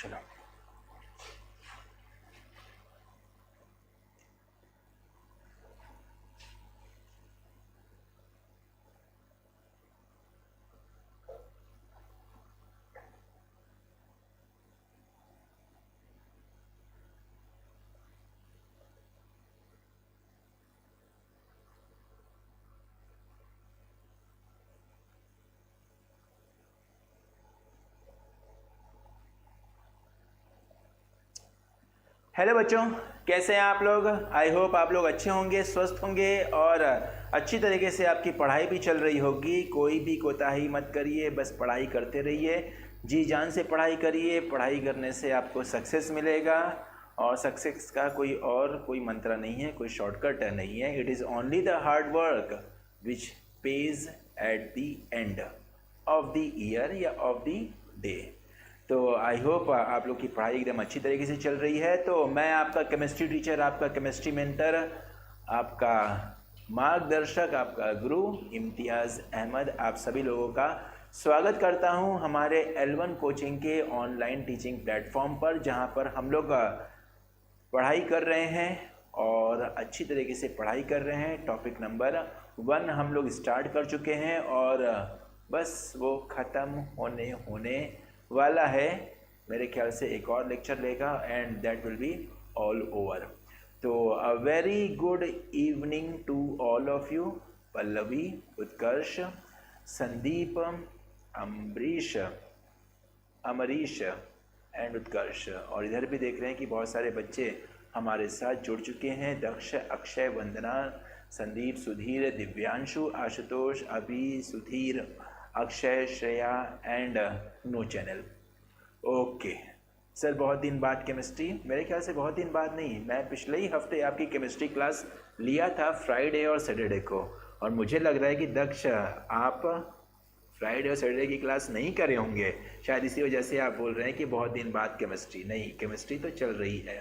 चलो हेलो बच्चों, कैसे हैं आप लोग। आई होप आप लोग अच्छे होंगे, स्वस्थ होंगे और अच्छी तरीके से आपकी पढ़ाई भी चल रही होगी। कोई भी कोताही मत करिए, बस पढ़ाई करते रहिए, जी जान से पढ़ाई करिए। पढ़ाई करने से आपको सक्सेस मिलेगा और सक्सेस का कोई मंत्र नहीं है, कोई शॉर्टकट नहीं है। It is only the hard work which page at the end of the year या ऑफ द डे। तो आई होप आप लोग की पढ़ाई एकदम अच्छी तरीके से चल रही है। तो मैं आपका केमिस्ट्री टीचर, आपका केमिस्ट्री मेंटर, आपका मार्गदर्शक, आपका गुरु इम्तियाज़ अहमद आप सभी लोगों का स्वागत करता हूं हमारे L1 कोचिंग के ऑनलाइन टीचिंग प्लेटफॉर्म पर, जहां पर हम लोग पढ़ाई कर रहे हैं और अच्छी तरीके से पढ़ाई कर रहे हैं। टॉपिक नंबर 1 हम लोग स्टार्ट कर चुके हैं और बस वो ख़त्म होने वाला है। मेरे ख्याल से एक और लेक्चर लेगा and that will be all over. तो a very good evening to all of you. Pallavi, Utkarsh, Sandeep, Amrish and Utkarsh. और इधर भी देख रहे हैं कि बहुत सारे बच्चे हमारे साथ जुड़ चुके हैं। दक्ष, अक्षय, वंदना, Sandeep, Sudhir, Divyanshu, Ashutosh, Abhi, Sudhir, Akshay, Shreya and no channel. Okay sir, बहुत दिन बाद केमिस्ट्री। मेरे ख्याल से बहुत दिन बाद नहीं, मैं पिछले ही हफ्ते आपकी केमिस्ट्री क्लास लिया था फ्राइडे और सैटरडे को, और मुझे लग रहा है कि दक्ष आप फ्राइडे और सैटरडे की क्लास नहीं करे होंगे, शायद इसी वजह से आप बोल रहे हैं कि बहुत दिन बाद केमिस्ट्री। नहीं, केमिस्ट्री तो चल रही है।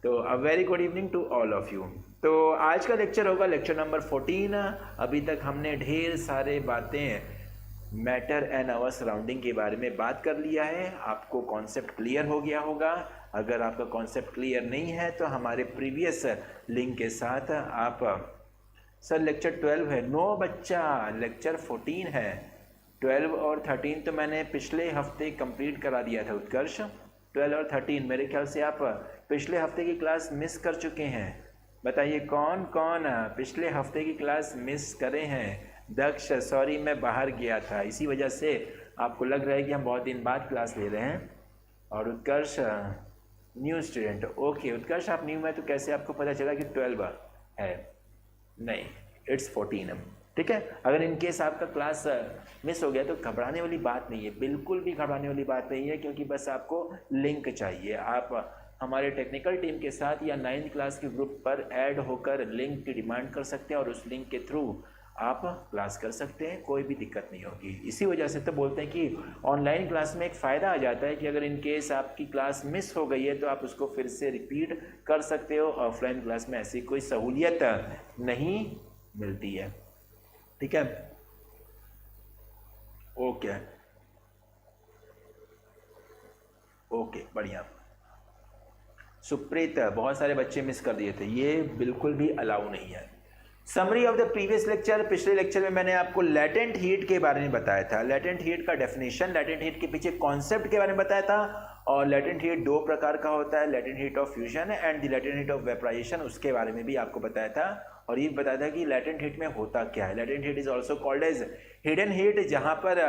तो a very good evening to all of you. तो आज का लेक्चर होगा लेक्चर नंबर 14। अभी तक हमने ढेर सारे बातें मैटर एंड आवर सराउंडिंग के बारे में बात कर लिया है। आपको कॉन्सेप्ट क्लियर हो गया होगा। अगर आपका कॉन्सेप्ट क्लियर नहीं है तो हमारे प्रीवियस लिंक के साथ आप, सर लेक्चर 12 है। नो बच्चा, लेक्चर 14 है। 12 और 13 तो मैंने पिछले हफ्ते कंप्लीट करा दिया था उत्कर्ष। 12 और 13 मेरे ख्याल से आप पिछले हफ्ते की क्लास मिस कर चुके हैं। बताइए कौन कौन पिछले हफ्ते की क्लास मिस करे हैं। दक्ष, सॉरी मैं बाहर गया था, इसी वजह से आपको लग रहा है कि हम बहुत दिन बाद क्लास ले रहे हैं। और उत्कर्ष न्यू स्टूडेंट। ओके उत्कर्ष, आप न्यू में तो कैसे आपको पता चला कि 12 है? नहीं, इट्स 14। ठीक है, अगर इन केस आपका क्लास मिस हो गया तो घबराने वाली बात नहीं है, बिल्कुल भी घबराने वाली बात नहीं है, क्योंकि बस आपको लिंक चाहिए। आप हमारे टेक्निकल टीम के साथ या 9th क्लास के ग्रुप पर ऐड होकर लिंक की डिमांड कर सकते हैं और उस लिंक के थ्रू आप क्लास कर सकते हैं, कोई भी दिक्कत नहीं होगी। इसी वजह से तो बोलते हैं कि ऑनलाइन क्लास में एक फ़ायदा आ जाता है कि अगर इन केस आपकी क्लास मिस हो गई है तो आप उसको फिर से रिपीट कर सकते हो। ऑफलाइन क्लास में ऐसी कोई सहूलियत नहीं मिलती है। ठीक है, ओके ओके, बढ़िया। सुप्रीत, बहुत सारे बच्चे मिस कर दिए थे, ये बिल्कुल भी अलाउ नहीं है। Summary of the previous lecture. पिछले लेक्चर में मैंने आपको लेटेंट हीट के बारे में बताया था, लेटेंट हीट का डेफिनेशन, लेटेंट हीट के पीछे कॉन्सेप्ट के बारे में बताया था। और लेटेंट हीट 2 प्रकार का होता है, latent heat of fusion and the latent heat of vaporization, उसके बारे में भी आपको बताया था। और ये बताया था कि लेटेंट हीट में होता क्या है। Latent heat is also called as hidden heat, जहाँ पर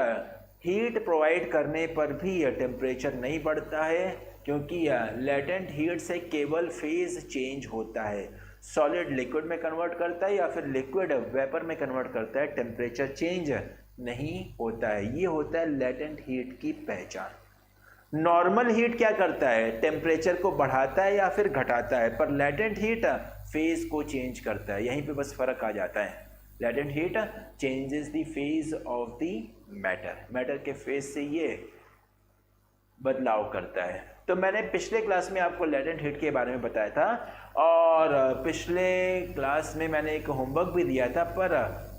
हीट प्रोवाइड करने पर भी टेम्परेचर नहीं बढ़ता है, क्योंकि लेटेंट हीट से केवल फेज चेंज होता है। सॉलिड लिक्विड में कन्वर्ट करता है या फिर लिक्विड वेपर में कन्वर्ट करता है, टेम्परेचर चेंज नहीं होता है। ये होता है लेटेंट हीट की पहचान। नॉर्मल हीट क्या करता है? टेम्परेचर को बढ़ाता है या फिर घटाता है, पर लेटेंट हीट फेज को चेंज करता है। यहीं पे बस फर्क आ जाता है। Latent heat changes the phase of the matter, matter के फेज से ये बदलाव करता है। तो मैंने पिछले क्लास में आपको लेटेंट हीट के बारे में बताया था और पिछले क्लास में मैंने एक होमवर्क भी दिया था, पर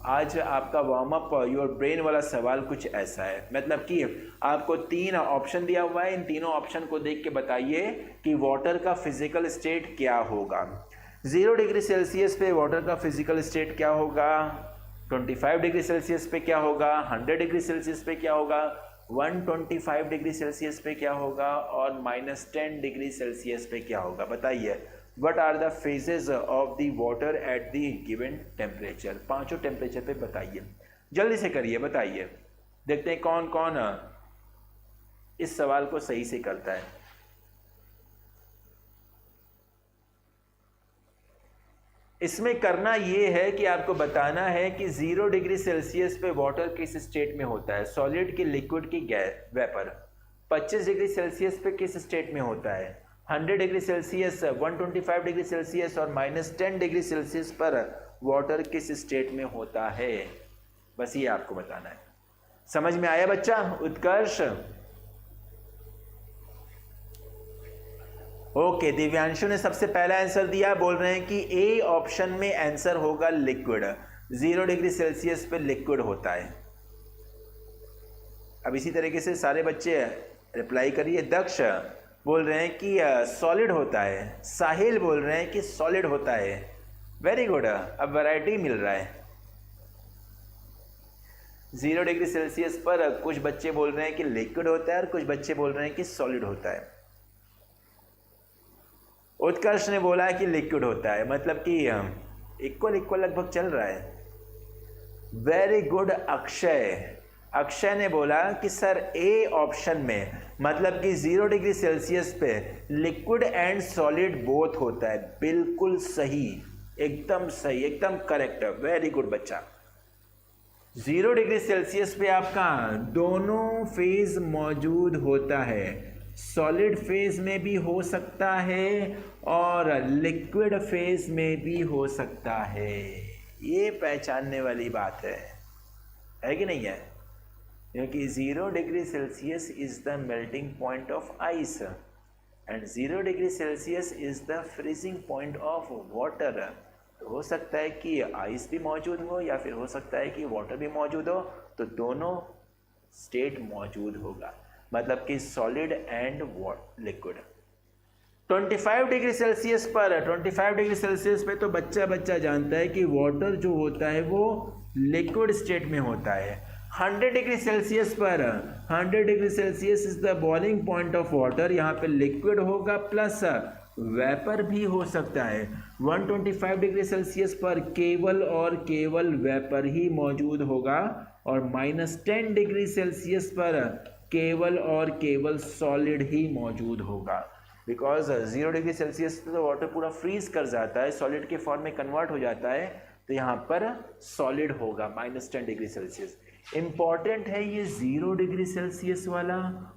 आज आपका वार्म अप योर ब्रेन वाला सवाल कुछ ऐसा है, मतलब कि आपको 3 ऑप्शन दिया हुआ है, इन तीनों ऑप्शन को देख के बताइए कि वाटर का फिजिकल स्टेट क्या होगा। 0 डिग्री सेल्सियस पे वाटर का फिजिकल स्टेट क्या होगा, 25 डिग्री सेल्सियस पे क्या होगा, 100 डिग्री सेल्सियस पे क्या होगा, 125 डिग्री सेल्सियस पे क्या होगा और -10 डिग्री सेल्सियस पे क्या होगा। बताइए What are the phases of the water at the given temperature? पांचों टेम्परेचर पे बताइए, जल्दी से करिए, बताइए, देखते हैं कौन कौन इस सवाल को सही से करता है। इसमें करना ये है कि आपको बताना है कि 0 डिग्री सेल्सियस पे वाटर किस स्टेट में होता है, सॉलिड की, लिक्विड की, गैस, वेपर। 25 डिग्री सेल्सियस पे किस स्टेट में होता है, 100 डिग्री सेल्सियस, 125 डिग्री सेल्सियस और -10 डिग्री सेल्सियस पर वाटर किस स्टेट में होता है, बस ये आपको बताना है। समझ में आया बच्चा? उत्कर्ष, ओके। दिव्यांशु ने सबसे पहला आंसर दिया, बोल रहे हैं कि ए ऑप्शन में आंसर होगा लिक्विड, 0 डिग्री सेल्सियस पे लिक्विड होता है। अब इसी तरीके से सारे बच्चे रिप्लाई करिए। दक्ष बोल रहे हैं कि सॉलिड होता है, साहिल बोल रहे हैं कि सॉलिड होता है। वेरी गुड, अब वैरायटी मिल रहा है। 0 डिग्री सेल्सियस पर कुछ बच्चे बोल रहे हैं कि लिक्विड होता है और कुछ बच्चे बोल रहे हैं कि सॉलिड होता है। उत्कर्ष ने बोला है कि लिक्विड होता है, मतलब कि इक्वल इक्वल लगभग चल रहा है। वेरी गुड अक्षय, अक्षय ने बोला कि सर ए ऑप्शन में, मतलब कि 0 डिग्री सेल्सियस पे लिक्विड एंड सॉलिड बोथ होता है। बिल्कुल सही, एकदम सही, एकदम करेक्ट, वेरी गुड बच्चा। 0 डिग्री सेल्सियस पे आपका दोनों फेज मौजूद होता है, सॉलिड फेज में भी हो सकता है और लिक्विड फेज में भी हो सकता है। ये पहचानने वाली बात है कि नहीं है? क्योंकि 0 degree Celsius is the melting point of ice and 0 degree Celsius is the freezing point of water. तो हो सकता है कि आइस भी मौजूद हो या फिर हो सकता है कि वाटर भी मौजूद हो, तो दोनों स्टेट मौजूद होगा, मतलब कि solid and liquid. 25 degree Celsius पर, 25 डिग्री सेल्सियस पे तो बच्चा जानता है कि वाटर जो होता है वो लिक्विड स्टेट में होता है। 100 डिग्री सेल्सियस पर, 100 degree Celsius is the boiling point of water, यहाँ पे लिक्विड होगा प्लस वेपर भी हो सकता है। 125 डिग्री सेल्सियस पर केवल और केवल वेपर ही मौजूद होगा और -10 डिग्री सेल्सियस पर केवल और केवल सॉलिड ही मौजूद होगा। बिकॉज 0 डिग्री सेल्सियस पे तो वाटर पूरा फ्रीज कर जाता है, सॉलिड के फॉर्म में कन्वर्ट हो जाता है, तो यहाँ पर सॉलिड होगा -10 डिग्री सेल्सियस। इम्पॉर्टेंट है ये 0 डिग्री सेल्सियस वाला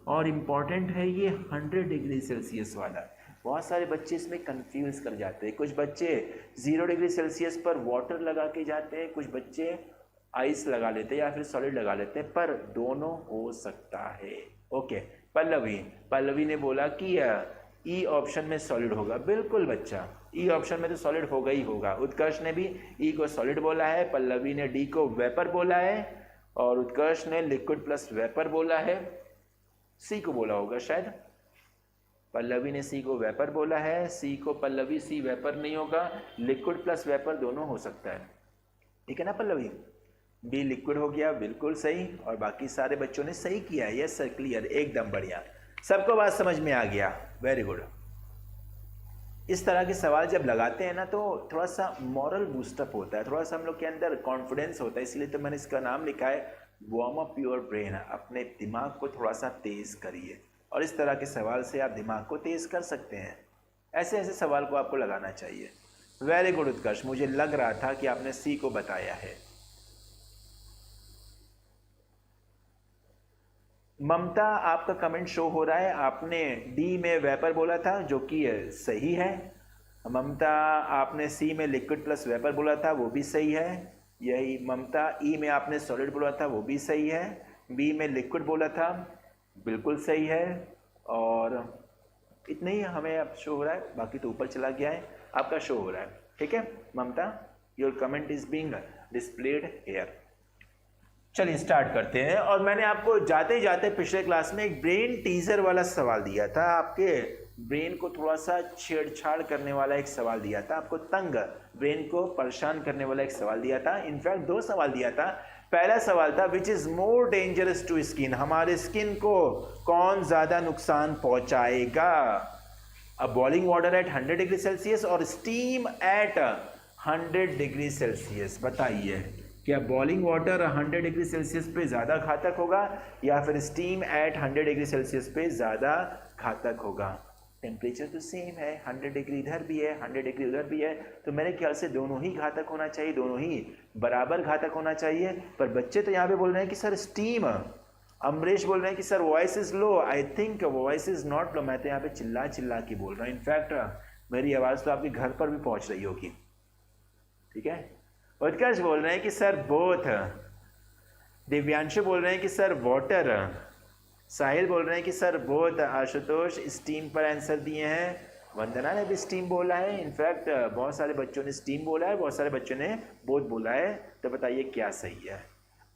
और इम्पॉर्टेंट है ये 100 डिग्री सेल्सियस वाला। बहुत सारे बच्चे इसमें कंफ्यूज कर जाते हैं। कुछ बच्चे 0 डिग्री सेल्सियस पर वाटर लगा के जाते हैं, कुछ बच्चे आइस लगा लेते हैं या फिर सॉलिड लगा लेते हैं, पर दोनों हो सकता है। ओके, पल्लवी ने बोला कि ई ऑप्शन में सॉलिड होगा। बिल्कुल बच्चा, ई ऑप्शन में तो सॉलिड होगा ही होगा। उत्कर्ष ने भी ई को सॉलिड बोला है, पल्लवी ने डी को वेपर बोला है और उत्कर्ष ने लिक्विड प्लस वेपर बोला है। सी को बोला होगा शायद, पल्लवी ने सी को वेपर बोला है, सी को पल्लवी, सी वेपर नहीं होगा, लिक्विड प्लस वेपर दोनों हो सकता है। ठीक है ना पल्लवी? बी लिक्विड हो गया, बिल्कुल सही। और बाकी सारे बच्चों ने सही किया है। यस सर, क्लियर, एकदम बढ़िया, सबको बात समझ में आ गया, वेरी गुड। इस तरह के सवाल जब लगाते हैं ना तो थोड़ा सा मॉरल बूस्टअप होता है, थोड़ा सा हम लोग के अंदर कॉन्फिडेंस होता है, इसलिए तो मैंने इसका नाम लिखा है वार्म अप योर ब्रेन। अपने दिमाग को थोड़ा सा तेज़ करिए और इस तरह के सवाल से आप दिमाग को तेज़ कर सकते हैं। ऐसे ऐसे सवाल को आपको लगाना चाहिए। वेरी गुड उत्कर्ष, मुझे लग रहा था कि आपने सी को बताया है। ममता, आपका कमेंट शो हो रहा है, आपने डी में वेपर बोला था जो कि सही है। ममता, आपने सी में लिक्विड प्लस वेपर बोला था, वो भी सही है। यही ममता, ई में आपने सॉलिड बोला था, वो भी सही है। बी में लिक्विड बोला था, बिल्कुल सही है। और इतना ही हमें अब शो हो रहा है, बाकी तो ऊपर चला गया है, आपका शो हो रहा है। ठीक है Mamta, your comment is being displayed here. चलिए स्टार्ट करते हैं। और मैंने आपको जाते जाते पिछले क्लास में एक ब्रेन टीजर वाला सवाल दिया था, आपके ब्रेन को थोड़ा सा छेड़छाड़ करने वाला एक सवाल दिया था, आपको तंग ब्रेन को परेशान करने वाला एक सवाल दिया था। इनफैक्ट 2 सवाल दिया था। पहला सवाल था which is more dangerous to skin, हमारे स्किन को कौन ज्यादा नुकसान पहुंचाएगा, a boiling water at 100 degree Celsius और स्टीम एट 100 डिग्री सेल्सियस। बताइए क्या बॉइलिंग वाटर 100 डिग्री सेल्सियस पे ज़्यादा घातक होगा या फिर स्टीम एट 100 डिग्री सेल्सियस पे ज़्यादा घातक होगा। टेम्परेचर तो सेम है, 100 डिग्री इधर भी है 100 डिग्री उधर भी है, तो मेरे ख्याल से दोनों ही घातक होना चाहिए, दोनों ही बराबर घातक होना चाहिए। पर बच्चे तो यहाँ पे बोल रहे हैं कि सर स्टीम, अमरीश बोल रहे हैं कि sir voice is low, I think voice is not लो। मैं तो यहाँ पे चिल्ला चिल्ला के बोल रहा हूँ, इनफैक्ट मेरी आवाज़ तो आपके घर पर भी पहुँच रही होगी, ठीक है। उत्कर्ष बोल रहे हैं कि सर बोथ, दिव्यांशु बोल रहे हैं कि सर वाटर, साहिल बोल रहे हैं कि सर बोथ, आशुतोष स्टीम पर आंसर दिए हैं, वंदना ने भी स्टीम बोला है, इनफैक्ट बहुत सारे बच्चों ने स्टीम बोला है, बहुत सारे बच्चों ने बोथ बोला है। तो बताइए क्या सही है।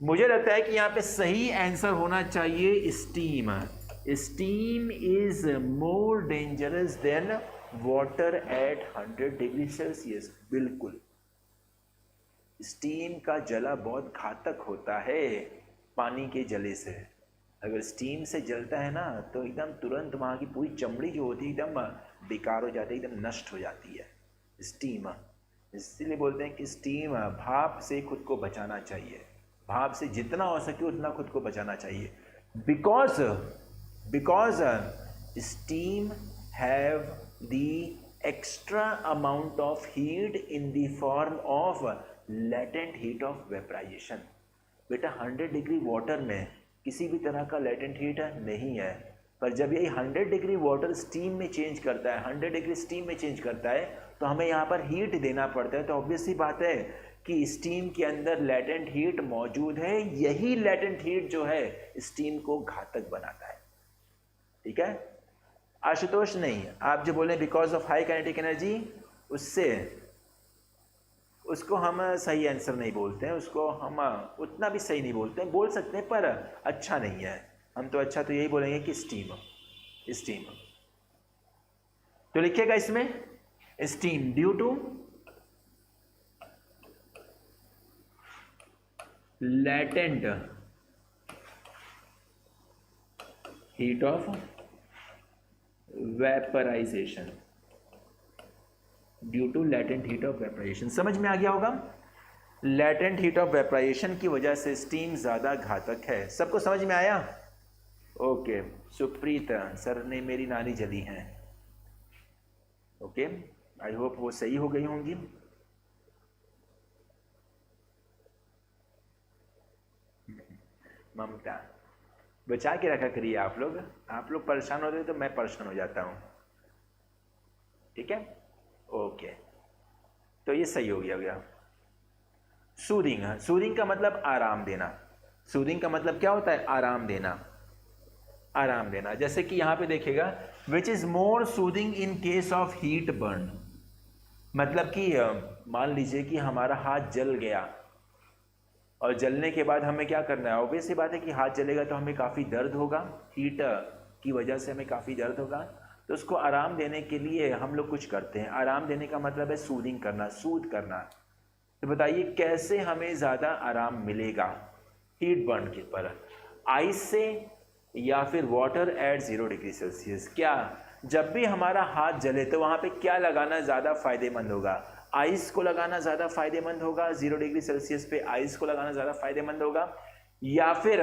मुझे लगता है कि यहाँ पे सही आंसर होना चाहिए steam. Steam is more dangerous than water at 100 degree Celsius. बिल्कुल, स्टीम का जला बहुत घातक होता है पानी के जले से। अगर स्टीम से जलता है ना तो एकदम तुरंत वहाँ की पूरी चमड़ी जो होती है एकदम बेकार हो जाती है, एकदम नष्ट हो जाती है स्टीम। इसीलिए बोलते हैं कि स्टीम, भाप से खुद को बचाना चाहिए, भाप से जितना हो सके उतना खुद को बचाना चाहिए। Because steam have the extra amount of heat in the form of latent heat of vaporization. बेटा 100 डिग्री वाटर में किसी भी तरह का लेटेंट हीट नहीं है, पर जब ये 100 डिग्री वाटर स्टीम में चेंज करता है, 100 डिग्री स्टीम में चेंज करता है, तो हमें यहाँ पर हीट देना पड़ता है। तो ऑब्वियस सी बात है कि स्टीम के अंदर लेटेंट हीट मौजूद है, यही लेटेंट हीट जो है स्टीम को घातक बनाता है, ठीक है। आशुतोष नहीं, आप जो बोले because of high kinetic energy, उसको हम सही आंसर नहीं बोलते हैं, उसको हम उतना भी सही नहीं बोलते हैं, बोल सकते हैं पर अच्छा नहीं है। हम तो अच्छा तो यही बोलेंगे कि स्टीम। तो लिखिएगा इसमें steam due to latent heat of vaporization, due to latent heat of vaporization. समझ में आ गया होगा, लेटेंट हीट ऑफ वेपराइजेशन की वजह से स्टीम ज़्यादा घातक है। सबको समझ में आया? ओके, सुप्रीत सर ने मेरी नानी जली हैं, ओके, आई होप वो सही हो गई होंगी। ममता बचा के रखा करिए आप लोग परेशान होते तो मैं परेशान हो जाता हूँ, ठीक है। ओके, तो ये सही हो गया। सूदिंग का मतलब आराम देना। सूदिंग का मतलब क्या होता है? आराम देना। जैसे कि यहाँ पे देखिएगा, विच is more soothing in case of heat burn. मतलब कि मान लीजिए कि हमारा हाथ जल गया और जलने के बाद हमें क्या करना है? ऑब्वियस सी बात है कि हाथ जलेगा तो हमें काफ़ी दर्द होगा, हीट की वजह से हमें काफ़ी दर्द होगा। तो उसको आराम देने के लिए हम लोग कुछ करते हैं। आराम देने का मतलब है सूदिंग करना, सूद करना। तो बताइए कैसे हमें ज़्यादा आराम मिलेगा हीट बर्न के पर? आइस से या फिर वाटर एट 0 डिग्री सेल्सियस। क्या जब भी हमारा हाथ जले तो वहाँ पे क्या लगाना ज़्यादा फायदेमंद होगा? आइस को लगाना ज़्यादा फायदेमंद होगा, 0 डिग्री सेल्सियस पे आइस को लगाना ज़्यादा फायदेमंद होगा, या फिर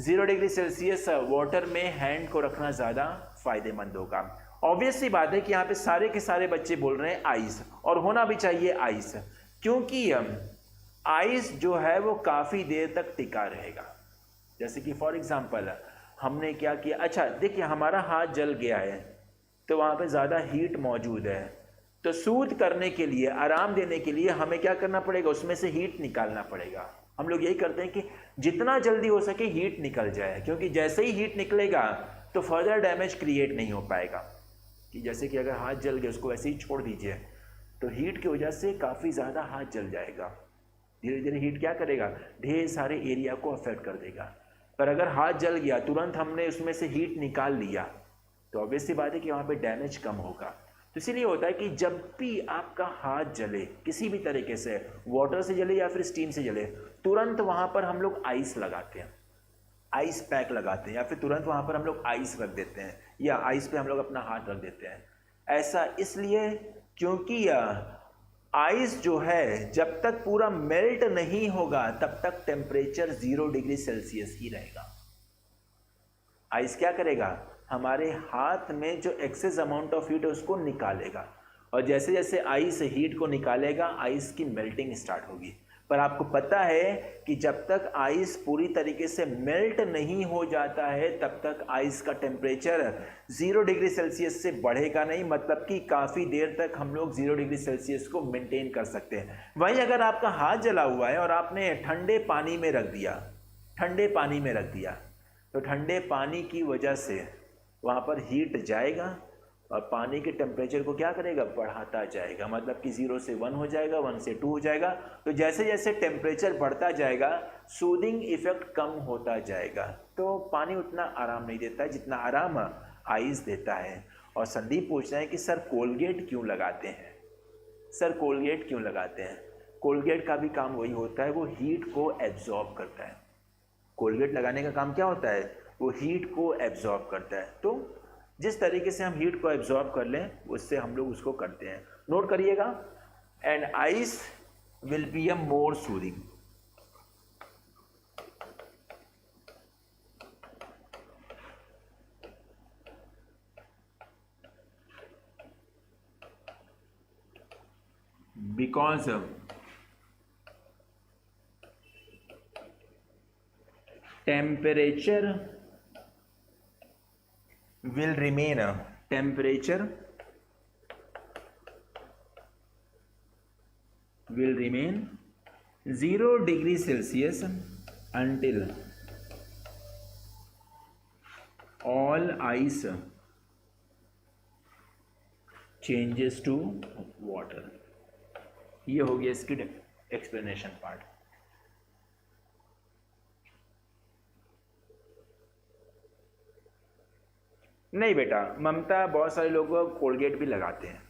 0 डिग्री सेल्सियस वाटर में हैंड को रखना ज़्यादा फायदेमंद होगा? ऑब्वियस सी बात है कि यहाँ पे सारे के सारे बच्चे बोल रहे हैं आइस, और होना भी चाहिए आइस, क्योंकि आइस जो है वो काफ़ी देर तक टिका रहेगा। जैसे कि फॉर एग्जांपल हमने क्या किया, अच्छा देखिए हमारा हाथ जल गया है तो वहाँ पे ज़्यादा हीट मौजूद है, तो सूद करने के लिए, आराम देने के लिए हमें क्या करना पड़ेगा? उसमें से हीट निकालना पड़ेगा। हम लोग यही करते हैं कि जितना जल्दी हो सके हीट निकल जाए, क्योंकि जैसे ही हीट निकलेगा तो फर्दर डैमेज क्रिएट नहीं हो पाएगा। कि जैसे कि अगर हाथ जल गया उसको ऐसे ही छोड़ दीजिए तो हीट की वजह से काफ़ी ज़्यादा हाथ जल जाएगा, धीरे धीरे हीट क्या करेगा, ढेर सारे एरिया को अफेक्ट कर देगा। पर अगर हाथ जल गया, तुरंत हमने उसमें से हीट निकाल लिया, तो ऑब्वियस सी बात है कि वहाँ पे डैमेज कम होगा। तो इसीलिए होता है कि जब भी आपका हाथ जले किसी भी तरीके से, वाटर से जले या फिर स्टीम से जले, तुरंत वहाँ पर हम लोग आइस लगाते हैं, आइस पैक लगाते हैं, या फिर तुरंत वहाँ पर हम लोग आइस रख देते हैं, या आइस पे हम लोग अपना हाथ रख देते हैं। ऐसा इसलिए क्योंकि आइस जो है जब तक पूरा मेल्ट नहीं होगा तब तक टेम्परेचर 0 डिग्री सेल्सियस ही रहेगा। आइस क्या करेगा, हमारे हाथ में जो एक्सेस अमाउंट ऑफ हीट है उसको निकालेगा, और जैसे जैसे आइस हीट को निकालेगा आइस की मेल्टिंग स्टार्ट होगी। पर आपको पता है कि जब तक आइस पूरी तरीके से मेल्ट नहीं हो जाता है तब तक आइस का टेम्परेचर 0 डिग्री सेल्सियस से बढ़ेगा नहीं, मतलब कि काफ़ी देर तक हम लोग 0 डिग्री सेल्सियस को मेंटेन कर सकते हैं। वहीं अगर आपका हाथ जला हुआ है और आपने ठंडे पानी में रख दिया, ठंडे पानी में रख दिया, तो ठंडे पानी की वजह से वहाँ पर हीट जाएगा और पानी के टेम्परेचर को क्या करेगा, बढ़ाता जाएगा, मतलब कि 0 से 1 हो जाएगा, 1 से 2 हो जाएगा। तो जैसे जैसे टेम्परेचर बढ़ता जाएगा सूदिंग इफेक्ट कम होता जाएगा। तो पानी उतना आराम नहीं देता है जितना आराम आइस देता है। और संदीप पूछ रहे हैं कि सर कोलगेट क्यों लगाते हैं, सर कोलगेट क्यों लगाते हैं। कोलगेट का भी काम वही होता है, वो हीट को एब्जॉर्ब करता है। कोलगेट लगाने का काम क्या होता है, वो हीट को एब्जॉर्ब करता है। तो जिस तरीके से हम हीट को एब्जॉर्ब कर लें उससे हम लोग उसको करते हैं। नोट करिएगा, and ice will be a more soothing. Because temperature will remain temperature will remain 0 degree Celsius until all ice changes to water। ये हो गया इसकी एक्सप्लेनेशन पार्ट। नहीं बेटा, ममता बहुत सारे लोग कोलगेट भी लगाते हैं,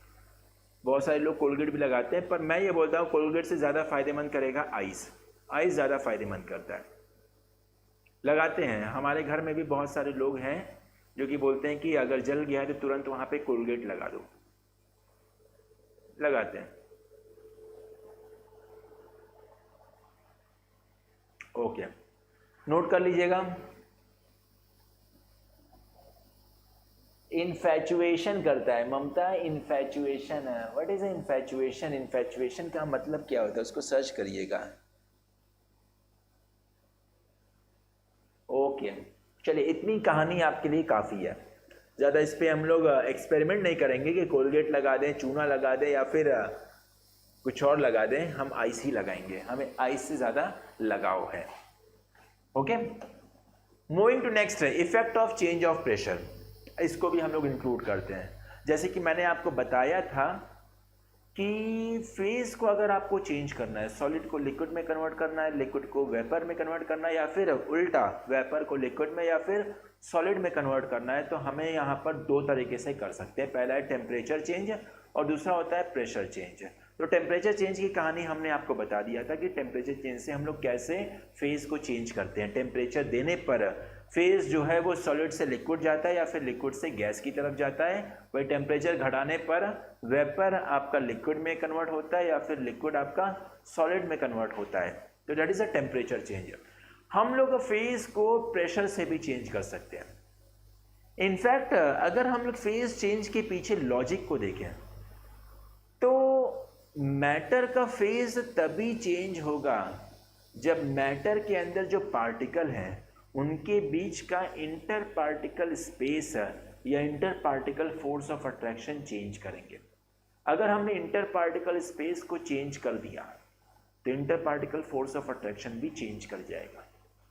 बहुत सारे लोग कोलगेट भी लगाते हैं, पर मैं ये बोलता हूँ कोलगेट से ज़्यादा फायदेमंद करेगा आइस। आइस ज़्यादा फायदेमंद करता है, लगाते हैं। हमारे घर में भी बहुत सारे लोग हैं जो कि बोलते हैं कि अगर जल गया है तो तुरंत वहाँ पे कोलगेट लगा दो, लगाते हैं। ओके, नोट कर लीजिएगा। इन्फैचुएशन करता है ममता, इन्फैचुएशन है। व्हाट इज इन्फैचुएशन, इन्फैचुएशन का मतलब क्या होता है उसको सर्च करिएगा। ओके, चलिए इतनी कहानी आपके लिए काफ़ी है, ज़्यादा इस पर हम लोग एक्सपेरिमेंट नहीं करेंगे कि कोलगेट लगा दें, चूना लगा दें या फिर कुछ और लगा दें। हम आइस ही लगाएंगे, हमें आइस से ज़्यादा लगाव है। Okay, moving to next, effect of change of pressure. इसको भी हम लोग इंक्लूड करते हैं। जैसे कि मैंने आपको बताया था कि फेज को अगर आपको चेंज करना है, सॉलिड को लिक्विड में कन्वर्ट करना है, लिक्विड को वेपर में कन्वर्ट करना है, या फिर उल्टा वेपर को लिक्विड में या फिर सॉलिड में कन्वर्ट करना है, तो हमें यहाँ पर 2 तरीके से कर सकते हैं। पहला है टेम्परेचर चेंज और दूसरा होता है प्रेशर चेंज। तो टेम्परेचर चेंज की कहानी हमने आपको बता दिया था कि टेम्परेचर चेंज से हम लोग कैसे फेज को चेंज करते हैं। टेम्परेचर देने पर फेज जो है वो सॉलिड से लिक्विड जाता है या फिर लिक्विड से गैस की तरफ जाता है। वही टेम्परेचर घटाने पर वेपर आपका लिक्विड में कन्वर्ट होता है या फिर लिक्विड आपका सॉलिड में कन्वर्ट होता है। तो that is a temperature change. हम लोग फेज को प्रेशर से भी चेंज कर सकते हैं। इनफैक्ट अगर हम लोग फेज चेंज के पीछे लॉजिक को देखें तो मैटर का फेज तभी चेंज होगा जब मैटर के अंदर जो पार्टिकल हैं उनके बीच का इंटर पार्टिकल स्पेस या inter particle force of attraction change करेंगे। अगर हमने इंटर पार्टिकल स्पेस को चेंज कर दिया तो inter particle force of attraction भी चेंज कर जाएगा,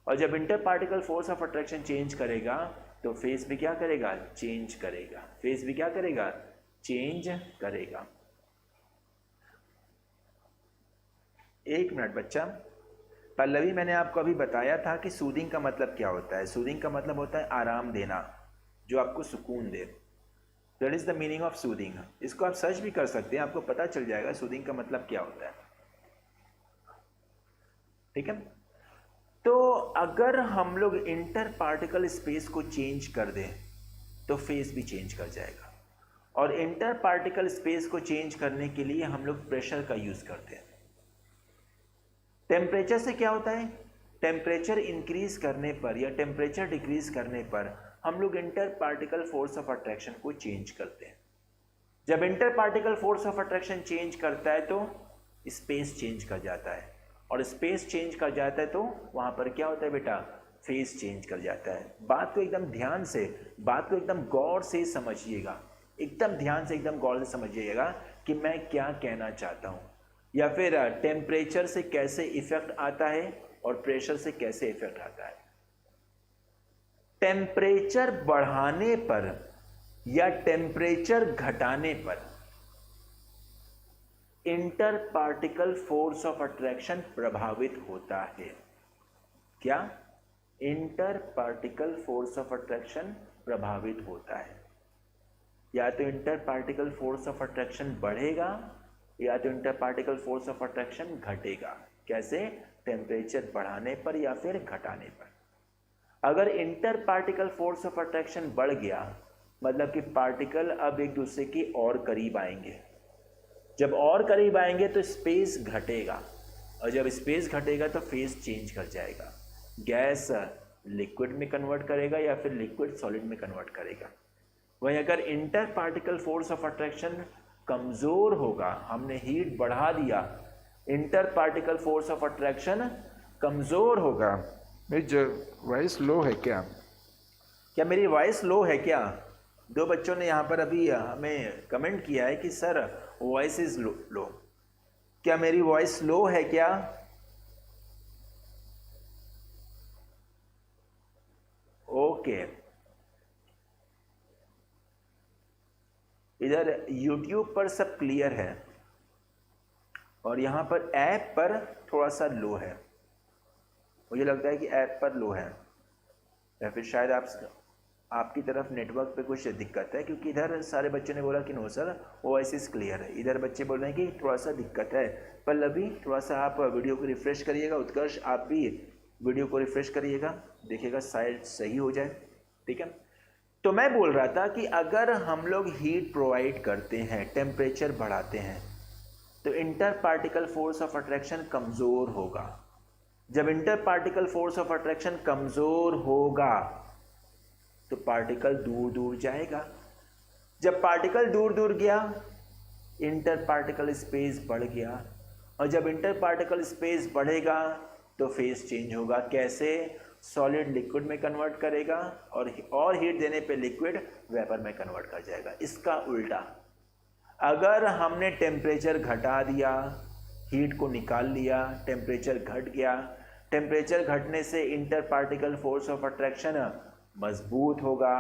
और जब inter particle force of attraction change करेगा तो फेस भी क्या करेगा, चेंज करेगा। फेस भी क्या करेगा, चेंज करेगा। एक मिनट बच्चा। पल्लवी, मैंने आपको अभी बताया था कि सूदिंग का मतलब क्या होता है। सूदिंग का मतलब होता है आराम देना, जो आपको सुकून दे। That is the meaning of soothing. इसको आप सर्च भी कर सकते हैं, आपको पता चल जाएगा सूदिंग का मतलब क्या होता है। ठीक है, तो अगर हम लोग इंटर पार्टिकल स्पेस को चेंज कर दें तो फेस भी चेंज कर जाएगा। और इंटर पार्टिकल स्पेस को चेंज करने के लिए हम लोग प्रेशर का यूज करते हैं। टेम्परेचर से क्या होता है, टेम्परेचर इंक्रीज करने पर या टेम्परेचर डिक्रीज करने पर हम लोग inter particle force of attraction को चेंज करते हैं। जब inter particle force of attraction change करता है तो स्पेस चेंज कर जाता है, और स्पेस चेंज कर जाता है तो वहां पर क्या होता है बेटा, फेस चेंज कर जाता है। बात को एकदम ध्यान से, बात को एकदम गौर से समझिएगा, एकदम ध्यान से, एकदम गौर से समझिएगा कि मैं क्या कहना चाहता हूं, या फिर टेम्परेचर से कैसे इफेक्ट आता है और प्रेशर से कैसे इफेक्ट आता है। टेम्परेचर बढ़ाने पर या टेम्परेचर घटाने पर inter particle force of attraction प्रभावित होता है। क्या? Inter particle force of attraction प्रभावित होता है। या तो inter particle force of attraction बढ़ेगा या तो inter particle force of attraction घटेगा। कैसे? टेम्परेचर बढ़ाने पर या फिर घटाने पर। अगर inter particle force of attraction बढ़ गया मतलब कि पार्टिकल अब एक दूसरे के और करीब आएंगे। जब और करीब आएंगे तो स्पेस घटेगा, और जब स्पेस घटेगा तो फेस चेंज कर जाएगा। गैस लिक्विड में कन्वर्ट करेगा या फिर लिक्विड सॉलिड में कन्वर्ट करेगा। वहीं अगर inter particle force of attraction कमजोर होगा, हमने हीट बढ़ा दिया, inter particle force of attraction कमजोर होगा। मेरी वॉइस लो है क्या? क्या मेरी वॉइस लो है क्या? दो बच्चों ने यहाँ पर अभी हमें कमेंट किया है कि सर वॉइस इज लो। क्या मेरी वॉइस लो है क्या? ओके। इधर YouTube पर सब क्लियर है और यहाँ पर ऐप पर थोड़ा सा लो है। मुझे लगता है कि ऐप पर लो है या फिर शायद आपकी तरफ नेटवर्क पे कुछ दिक्कत है, क्योंकि इधर सारे बच्चों ने बोला कि no sir voice is clear है। इधर बच्चे बोल रहे हैं कि थोड़ा सा दिक्कत है। पल्लवी थोड़ा सा आप वीडियो को रिफ्रेश करिएगा। उत्कर्ष आप भी वीडियो को रिफ्रेश करिएगा, देखिएगा शायद सही हो जाए। ठीक है, तो मैं बोल रहा था कि अगर हम लोग हीट प्रोवाइड करते हैं, टेम्परेचर बढ़ाते हैं, तो inter particle force of attraction कमज़ोर होगा। जब inter particle force of attraction कमज़ोर होगा तो पार्टिकल दूर दूर जाएगा। जब पार्टिकल दूर दूर गया, इंटर पार्टिकल स्पेस बढ़ गया, और जब इंटर पार्टिकल स्पेस बढ़ेगा तो फेस चेंज होगा। कैसे? सॉलिड लिक्विड में कन्वर्ट करेगा और हीट देने पे लिक्विड वेपर में कन्वर्ट कर जाएगा। इसका उल्टा, अगर हमने टेम्परेचर घटा दिया, हीट को निकाल लिया, टेम्परेचर घट गया, टेम्परेचर घटने से inter particle force of attraction मजबूत होगा,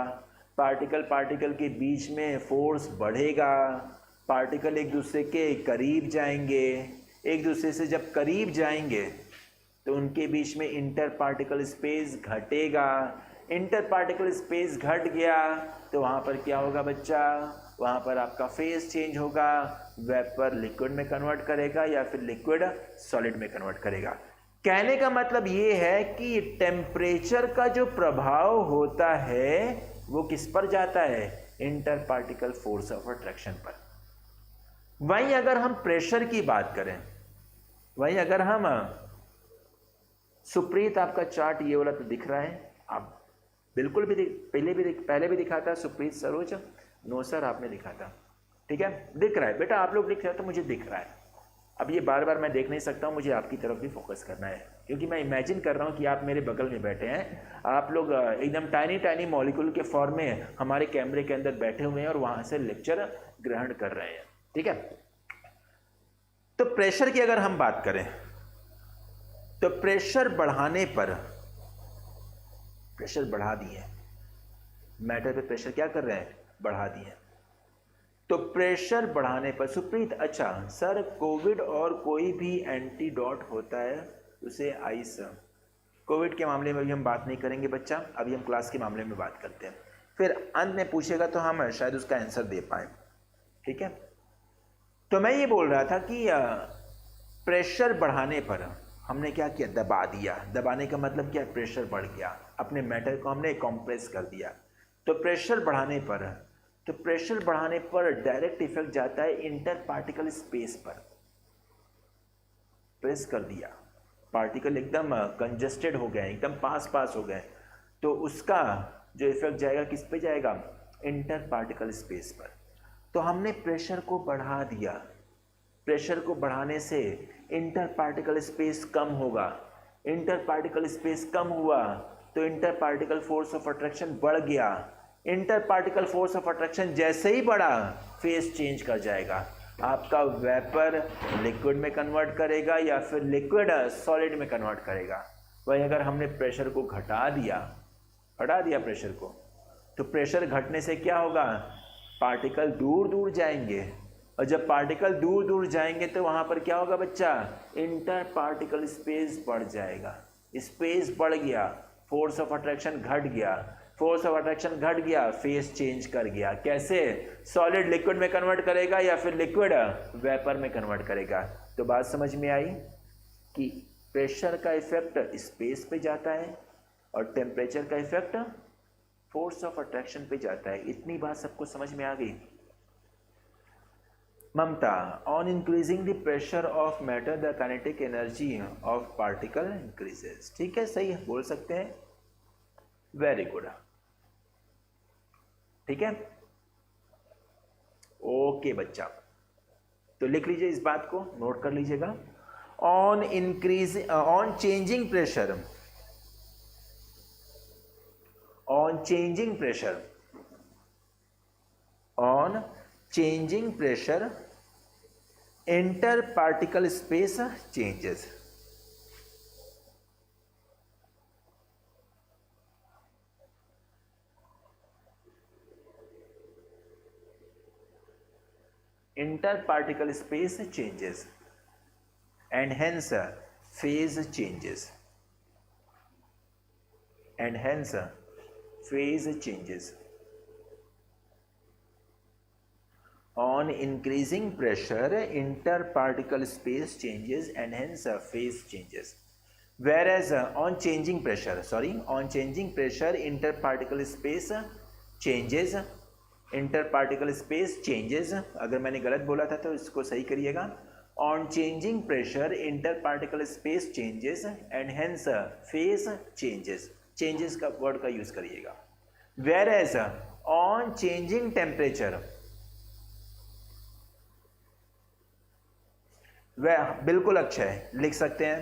पार्टिकल के बीच में फोर्स बढ़ेगा, पार्टिकल एक दूसरे के करीब जाएंगे। एक दूसरे से जब करीब जाएंगे तो उनके बीच में इंटर पार्टिकल स्पेस घटेगा। इंटर पार्टिकल स्पेस घट गया तो वहाँ पर क्या होगा बच्चा? वहाँ पर आपका फेस चेंज होगा। वेपर लिक्विड में कन्वर्ट करेगा या फिर लिक्विड सॉलिड में कन्वर्ट करेगा। कहने का मतलब ये है कि टेम्परेचर का जो प्रभाव होता है वो किस पर जाता है? Inter particle force of attraction पर। वहीं अगर हम प्रेशर की बात करें, वहीं अगर हम सुप्रीत, आपका चार्ट ये वाला तो दिख रहा है, आप बिल्कुल भी पहले भी दिखा था सुप्रीत सरोज? नो सर आपने दिखा था। ठीक है, दिख रहा है बेटा, आप लोग दिख रहे हो तो मुझे दिख रहा है। अब ये बार बार मैं देख नहीं सकता हूँ, मुझे आपकी तरफ भी फोकस करना है, क्योंकि मैं इमेजिन कर रहा हूँ कि आप मेरे बगल में बैठे हैं। आप लोग एकदम टाइनी मॉलिक्यूल के फॉर्म में हमारे कैमरे के अंदर बैठे हुए हैं और वहाँ से लेक्चर ग्रहण कर रहे हैं। ठीक है, तो प्रेशर की अगर हम बात करें तो प्रेशर बढ़ाने पर, प्रेशर बढ़ा दिए, मैटर पे प्रेशर क्या कर रहे हैं? बढ़ा दिए। तो प्रेशर बढ़ाने पर सुप्रीत, अच्छा सर कोविड और कोई भी एंटीडोट होता है उसे आइस, कोविड के मामले में भी हम बात नहीं करेंगे बच्चा, अभी हम क्लास के मामले में बात करते हैं, फिर अंत में पूछेगा तो हम शायद उसका आंसर दे पाए, ठीक है। तो मैं ये बोल रहा था कि प्रेशर बढ़ाने पर हमने क्या किया, दबा दिया। दबाने का मतलब क्या, प्रेशर बढ़ गया, अपने मैटर को हमने कंप्रेस कर दिया। तो प्रेशर बढ़ाने पर डायरेक्ट इफेक्ट जाता है इंटर पार्टिकल स्पेस पर। प्रेस कर दिया, पार्टिकल एकदम कंजस्टेड हो गए, एकदम पास पास हो गए, तो उसका जो इफेक्ट जाएगा किस पे जाएगा, इंटर पार्टिकल स्पेस पर। तो हमने प्रेशर को बढ़ा दिया, प्रेशर को बढ़ाने से इंटर पार्टिकल स्पेस कम होगा, इंटर पार्टिकल स्पेस कम हुआ तो inter particle force of attraction बढ़ गया। Inter particle force of attraction जैसे ही बढ़ा फेस चेंज कर जाएगा, आपका वेपर लिक्विड में कन्वर्ट करेगा या फिर लिक्विड सॉलिड में कन्वर्ट करेगा। वही अगर हमने प्रेशर को हटा दिया प्रेशर को, तो प्रेशर घटने से क्या होगा, पार्टिकल दूर दूर जाएंगे, और जब पार्टिकल दूर दूर जाएंगे तो वहाँ पर क्या होगा बच्चा, इंटर पार्टिकल स्पेस बढ़ जाएगा। स्पेस बढ़ गया, फोर्स ऑफ अट्रैक्शन घट गया, फोर्स ऑफ अट्रैक्शन घट गया, फेस चेंज कर गया। कैसे, सॉलिड लिक्विड में कन्वर्ट करेगा या फिर लिक्विड वेपर में कन्वर्ट करेगा। तो बात समझ में आई कि प्रेशर का इफेक्ट स्पेस पे जाता है और टेम्परेचर का इफेक्ट फोर्स ऑफ अट्रैक्शन पे जाता है। इतनी बात सबको समझ में आ गई। Mamta, on increasing the pressure of matter the kinetic energy of particle increases. ठीक है, सही है, बोल सकते हैं, वेरी गुड, ठीक है, ओके बच्चा। तो लिख लीजिए, इस बात को नोट कर लीजिएगा। On changing pressure, on changing pressure inter particle space changes. Interparticle space changes and hence phase changes, on increasing pressure interparticle space changes and hence phase changes, whereas on changing pressure interparticle space changes, interparticle space changes. अगर मैंने गलत बोला था तो इसको सही करिएगा। On changing pressure interparticle space changes and hence phase changes, changes का वर्ड का यूज करिएगा। Whereas on changing temperature, वह बिल्कुल अच्छा है, लिख सकते हैं।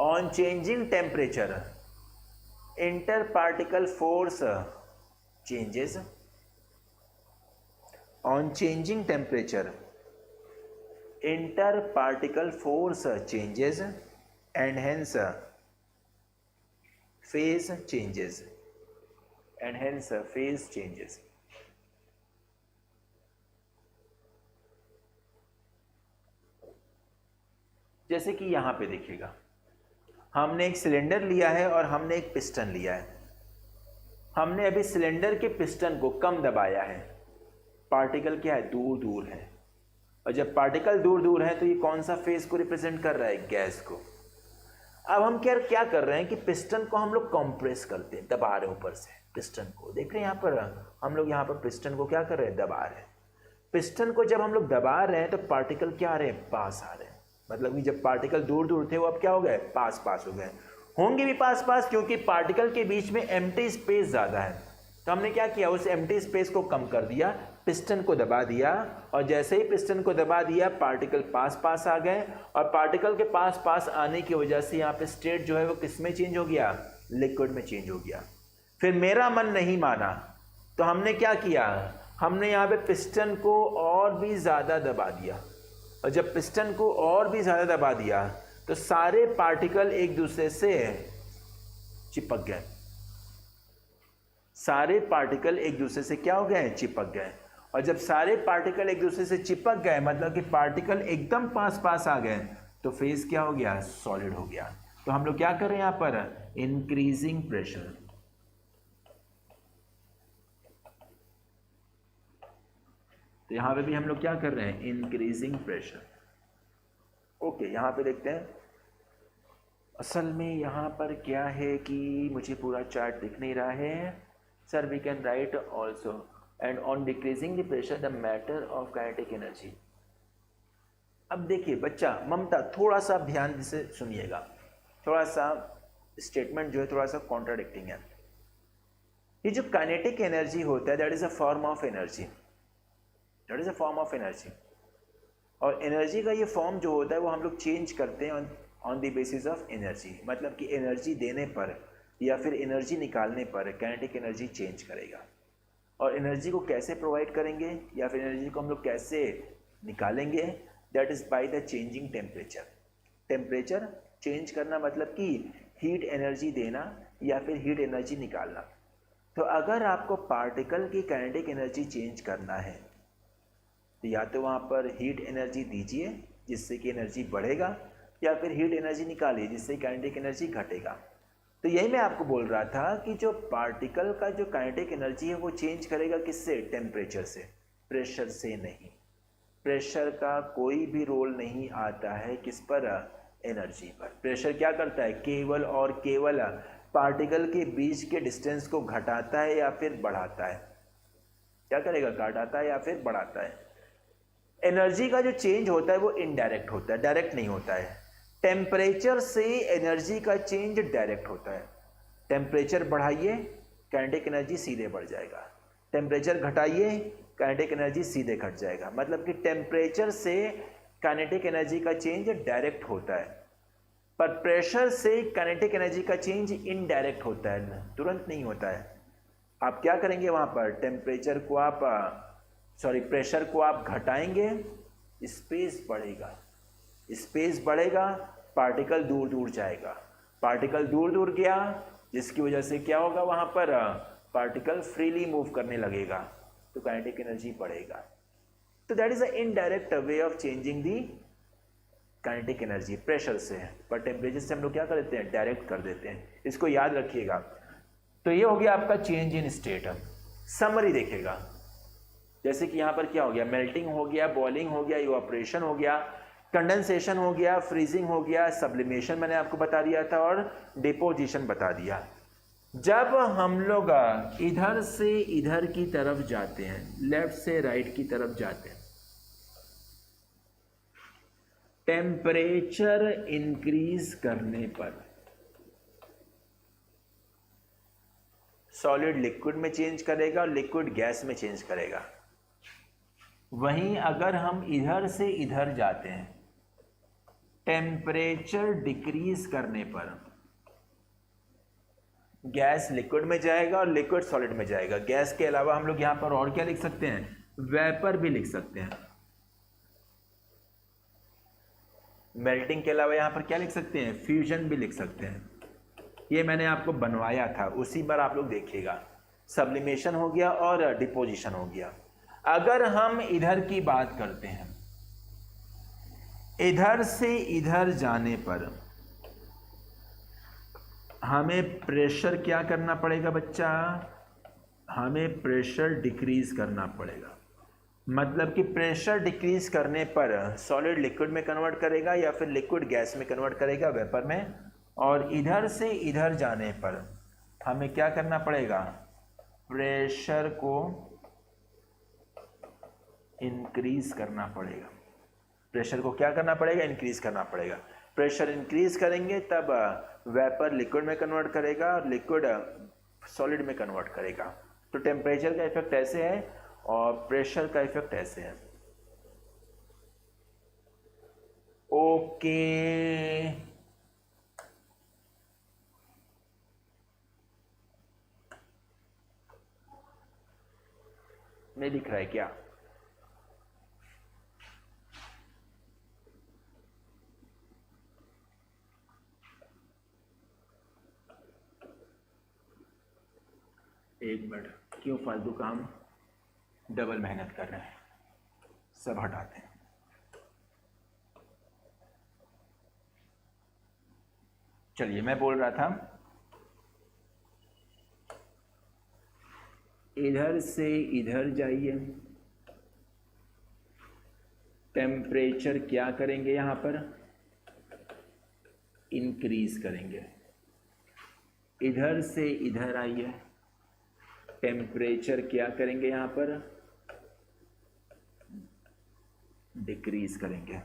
On changing temperature interparticle force changes, on changing temperature interparticle force changes and hence phase changes, जैसे कि यहां पे देखिएगा, हमने एक सिलेंडर लिया है और हमने एक पिस्टन लिया है। हमने अभी सिलेंडर के पिस्टन को कम दबाया है, पार्टिकल क्या है, दूर दूर है, और जब पार्टिकल दूर दूर है तो ये कौन सा फेज को रिप्रेजेंट कर रहा है, गैस को। अब हम क्या कर रहे हैं कि पिस्टन को हम लोग कंप्रेस करते हैं, दबा रहे हैं ऊपर से पिस्टन को। देख रहे हैं यहाँ पर हम लोग यहाँ पर पिस्टन को क्या कर रहे हैं, दबा रहे हैं। पिस्टन को जब हम लोग दबा रहे हैं तो पार्टिकल क्या आ रहे हैं, पास आ रहे हैं। मतलब कि जब पार्टिकल दूर दूर थे वो अब क्या हो गए, पास पास हो गए, होंगे भी पास पास, क्योंकि पार्टिकल के बीच में एम्प्टी स्पेस ज़्यादा है। तो हमने क्या किया, उस एम्प्टी स्पेस को कम कर दिया, पिस्टन को दबा दिया, और जैसे ही पिस्टन को दबा दिया पार्टिकल पास पास आ गए, और पार्टिकल के पास पास आने की वजह से यहाँ पे स्टेट जो है वो किस में चेंज हो गया, लिक्विड में चेंज हो गया। फिर मेरा मन नहीं माना तो हमने क्या किया, हमने यहाँ पे पिस्टन को और भी ज़्यादा दबा दिया, और जब पिस्टन को और भी ज़्यादा दबा दिया तो सारे पार्टिकल एक दूसरे से चिपक गए, सारे पार्टिकल एक दूसरे से क्या हो गए, चिपक गए। और जब सारे पार्टिकल एक दूसरे से चिपक गए, मतलब कि पार्टिकल एकदम पास पास आ गए, तो फेज क्या हो गया, सॉलिड हो गया। तो हम लोग क्या कर रहे हैं यहाँ पर, इंक्रीजिंग प्रेशर। तो यहाँ पे भी हम लोग क्या कर रहे हैं, इंक्रीजिंग प्रेशर। ओके, यहाँ पे देखते हैं। असल में यहाँ पर क्या है कि मुझे पूरा चार्ट दिख नहीं रहा है। Sir we can write also and on decreasing the pressure the matter of kinetic energy. अब देखिए बच्चा, ममता थोड़ा सा ध्यान से सुनिएगा, थोड़ा सा स्टेटमेंट जो है थोड़ा सा कॉन्ट्राडिक्टिंग है। ये जो काइनेटिक एनर्जी होता है that is a form of energy, that is a form of energy. और एनर्जी का ये फॉर्म जो होता है वो हम लोग चेंज करते हैं on the basis of energy. मतलब कि एनर्जी देने पर या फिर एनर्जी निकालने पर काइनेटिक एनर्जी चेंज करेगा। और एनर्जी को कैसे प्रोवाइड करेंगे या फिर एनर्जी को हम लोग कैसे निकालेंगे, that is by the changing temperature. Temperature change करना मतलब कि हीट एनर्जी देना या फिर हीट एनर्जी निकालना। तो अगर आपको पार्टिकल की काइनेटिक एनर्जी चेंज करना है तो या तो वहाँ पर हीट एनर्जी दीजिए जिससे कि एनर्जी बढ़ेगा, या फिर हीट एनर्जी निकालिए जिससे काइनेटिक एनर्जी घटेगा। तो यही मैं आपको बोल रहा था कि जो पार्टिकल का जो काइनेटिक एनर्जी है वो चेंज करेगा किससे, टेम्परेचर से, प्रेशर से नहीं। प्रेशर का कोई भी रोल नहीं आता है किस पर, एनर्जी पर। प्रेशर क्या करता है, केवल और केवल पार्टिकल के बीच के डिस्टेंस को घटाता है या फिर बढ़ाता है। क्या करेगा, घटाता है या फिर बढ़ाता है। एनर्जी का जो चेंज होता है वो इनडायरेक्ट होता है, डायरेक्ट नहीं होता है। टेम्परेचर से एनर्जी का चेंज डायरेक्ट होता है। टेम्परेचर बढ़ाइए काइनेटिक एनर्जी सीधे बढ़ जाएगा, टेम्परेचर घटाइए काइनेटिक एनर्जी सीधे घट जाएगा। मतलब कि टेम्परेचर से काइनेटिक एनर्जी का चेंज डायरेक्ट होता है, पर प्रेशर से काइनेटिक एनर्जी का चेंज इनडायरेक्ट होता है, तुरंत नहीं होता है। आप क्या करेंगे वहाँ पर, टेम्परेचर को आप प्रेशर को आप घटाएंगे, स्पेस बढ़ेगा, स्पेस बढ़ेगा, पार्टिकल दूर दूर जाएगा। पार्टिकल दूर दूर गया जिसकी वजह से क्या होगा, वहाँ पर पार्टिकल फ्रीली मूव करने लगेगा तो काइनेटिक एनर्जी बढ़ेगा। तो that is a indirect way of changing the kinetic energy, pressure से। पर टेम्परेचर से हम लोग क्या कर देते हैं, डायरेक्ट कर देते हैं। इसको याद रखिएगा। तो ये हो गया आपका चेंज इन स्टेट। समरी देखेगा, जैसे कि यहाँ पर क्या हो गया, मेल्टिंग हो गया, बॉइलिंग हो गया, इवापोरेशन हो गया, कंडेंसेशन हो गया, फ्रीजिंग हो गया, सब्लिमेशन मैंने आपको बता दिया था, और डिपोजिशन बता दिया। जब हम लोग इधर से इधर की तरफ जाते हैं, लेफ्ट से राइट की तरफ जाते हैं, टेम्परेचर इंक्रीज करने पर सॉलिड लिक्विड में चेंज करेगा और लिक्विड गैस में चेंज करेगा। वहीं अगर हम इधर से इधर जाते हैं, टेम्परेचर डिक्रीज करने पर गैस लिक्विड में जाएगा और लिक्विड सॉलिड में जाएगा। गैस के अलावा हम लोग यहां पर और क्या लिख सकते हैं, वेपर भी लिख सकते हैं। मेल्टिंग के अलावा यहां पर क्या लिख सकते हैं, फ्यूजन भी लिख सकते हैं। ये मैंने आपको बनवाया था, उसी पर आप लोग देखिएगा। सब्लिमेशन हो गया और डिपोजिशन हो गया। अगर हम इधर की बात करते हैं, इधर से इधर जाने पर हमें प्रेशर क्या करना पड़ेगा बच्चा, हमें प्रेशर डिक्रीज करना पड़ेगा। मतलब कि प्रेशर डिक्रीज करने पर सॉलिड लिक्विड में कन्वर्ट करेगा या फिर लिक्विड गैस में कन्वर्ट करेगा, वेपर में। और इधर से इधर जाने पर हमें क्या करना पड़ेगा, प्रेशर को इंक्रीज करना पड़ेगा। प्रेशर को क्या करना पड़ेगा, इंक्रीज करना पड़ेगा। प्रेशर इंक्रीज करेंगे तब वेपर लिक्विड में कन्वर्ट करेगा और लिक्विड सॉलिड में कन्वर्ट करेगा। तो टेम्परेचर का इफेक्ट ऐसे है और प्रेशर का इफेक्ट ऐसे है। ओके, नहीं दिख रहा है क्या, एक मिनट, क्यों फालतू काम। डबल मेहनत कर रहे हैं, सब हटाते हैं। चलिए, मैं बोल रहा था इधर से इधर जाइए, टेम्परेचर क्या करेंगे यहाँ पर, इंक्रीज करेंगे। इधर से इधर आइए, टेम्परेचर क्या करेंगे यहाँ पर, डिक्रीज करेंगे।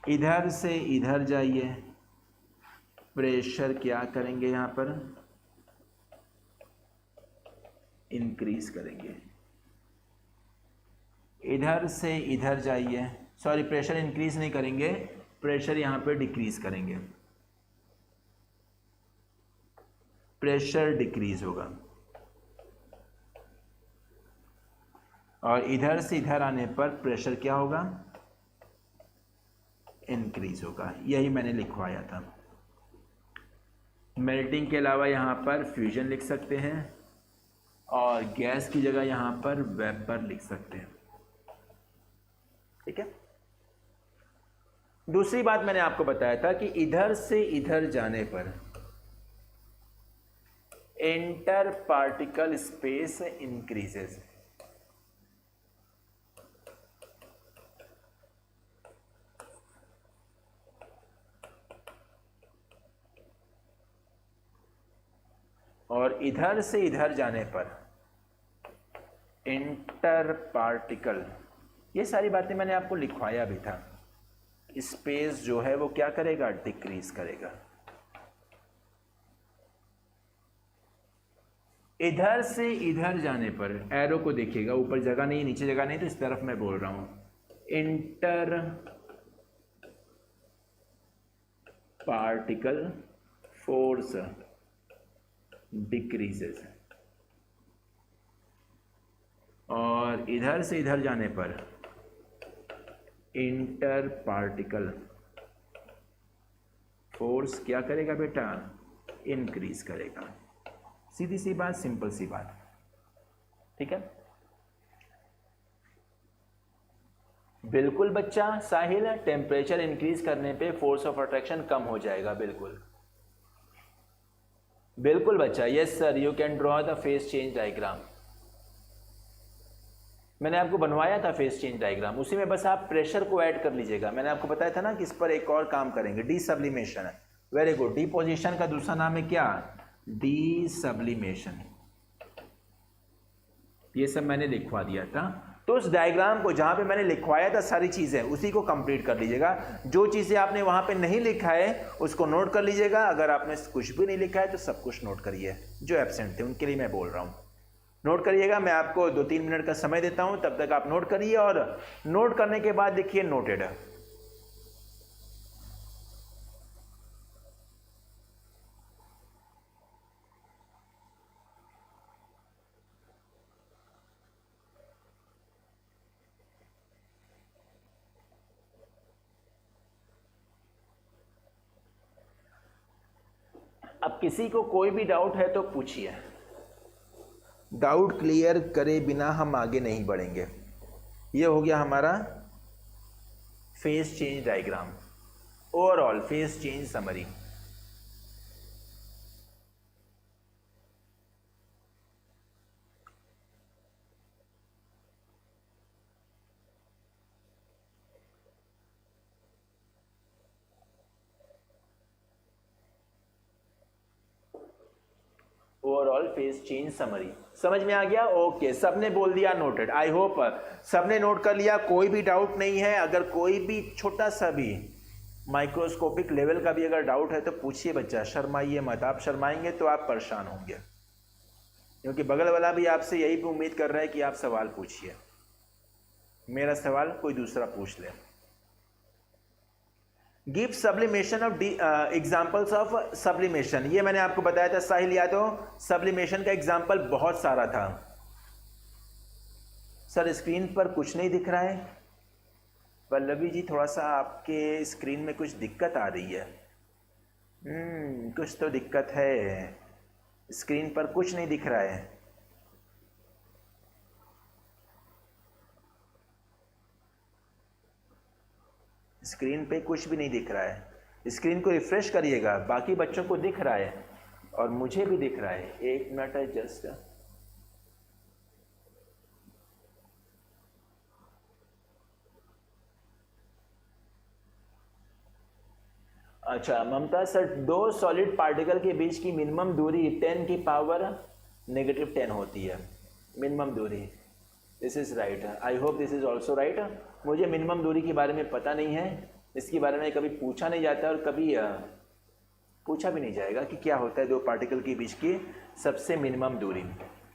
इधर से इधर जाइए, प्रेशर क्या करेंगे यहाँ पर, इंक्रीज करेंगे। इधर से इधर जाइए, सॉरी प्रेशर इंक्रीज नहीं करेंगे, प्रेशर यहाँ पे डिक्रीज करेंगे, प्रेशर डिक्रीज होगा। और इधर से इधर आने पर प्रेशर क्या होगा, इंक्रीज होगा। यही मैंने लिखवाया था। मेल्टिंग के अलावा यहाँ पर फ्यूजन लिख सकते हैं और गैस की जगह यहाँ पर वेपर लिख सकते हैं। ठीक है। दूसरी बात मैंने आपको बताया था कि इधर से इधर जाने पर इंटर पार्टिकल स्पेस इंक्रीजेस। और इधर से इधर जाने पर इंटर पार्टिकल, ये सारी बातें मैंने आपको लिखवाया भी था। स्पेस जो है वो क्या करेगा, डिक्रीज करेगा। इधर से इधर जाने पर एरो को देखिएगा, ऊपर जगह नहीं नीचे जगह नहीं, तो इस तरफ मैं बोल रहा हूं, इंटर पार्टिकल फोर्स डिक्रीजेस। और इधर से इधर जाने पर इंटर पार्टिकल फोर्स क्या करेगा बेटा, इंक्रीज करेगा। सीधी सी बात, सिंपल सी बात। ठीक है। बिल्कुल बच्चा साहिल, टेम्परेचर इंक्रीज करने पे फोर्स ऑफ अट्रैक्शन कम हो जाएगा। बिल्कुल बिल्कुल बच्चा, yes sir, you can draw the face change diagram. मैंने आपको बनवाया था फेस चेंज डायग्राम, उसी में बस आप प्रेशर को ऐड कर लीजिएगा। मैंने आपको बताया था ना कि इस पर एक और काम करेंगे, D sublimation. Very good. Deposition का दूसरा नाम है क्या, डी सब्लिमेशन। ये सब मैंने लिखवा दिया था। तो उस डायग्राम को जहां पे मैंने लिखवाया था सारी चीजें, उसी को कंप्लीट कर लीजिएगा। जो चीजें आपने वहां पे नहीं लिखा है उसको नोट कर लीजिएगा। अगर आपने कुछ भी नहीं लिखा है तो सब कुछ नोट करिए। जो एब्सेंट थे उनके लिए मैं बोल रहा हूं, नोट करिएगा। मैं आपको 2-3 मिनट का समय देता हूं, तब तक आप नोट करिए। और नोट करने के बाद देखिए नोटेड है। अब किसी को कोई भी डाउट है तो पूछिए। डाउट क्लियर करे बिना हम आगे नहीं बढ़ेंगे। ये हो गया हमारा face change diagram, overall face change summary. Overall face change summary समझ में आ गया? ओके, सबने बोल दिया नोटेड। आई होप सबने नोट कर लिया, कोई भी डाउट नहीं है। अगर कोई भी छोटा सा भी माइक्रोस्कोपिक लेवल का भी अगर डाउट है तो पूछिए बच्चा, शर्माइए मत। आप शर्माएंगे तो आप परेशान होंगे, क्योंकि बगल वाला भी आपसे यही भी उम्मीद कर रहा है कि आप सवाल पूछिए। मेरा सवाल कोई दूसरा पूछ ले। Give sublimation of examples of sublimation. ये मैंने आपको बताया था साहिल यादव, सब्लिमेशन का एग्जांपल बहुत सारा था। सर स्क्रीन पर कुछ नहीं दिख रहा है। पल्लवी जी, थोड़ा सा आपके स्क्रीन में कुछ दिक्कत आ रही है। कुछ तो दिक्कत है, स्क्रीन पर कुछ नहीं दिख रहा है। स्क्रीन पे कुछ भी नहीं दिख रहा है। स्क्रीन को रिफ्रेश करिएगा, बाकी बच्चों को दिख रहा है और मुझे भी दिख रहा है। एक मिनट है जस्ट। अच्छा ममता सर, दो सॉलिड पार्टिकल के बीच की मिनिमम दूरी 10 की पावर -10 होती है, मिनिमम दूरी। This is right, I hope this is also right. मुझे मिनिमम दूरी के बारे में पता नहीं है, इसके बारे में कभी पूछा नहीं जाता और कभी पूछा भी नहीं जाएगा कि क्या होता है दो पार्टिकल के बीच की सबसे मिनिमम दूरी।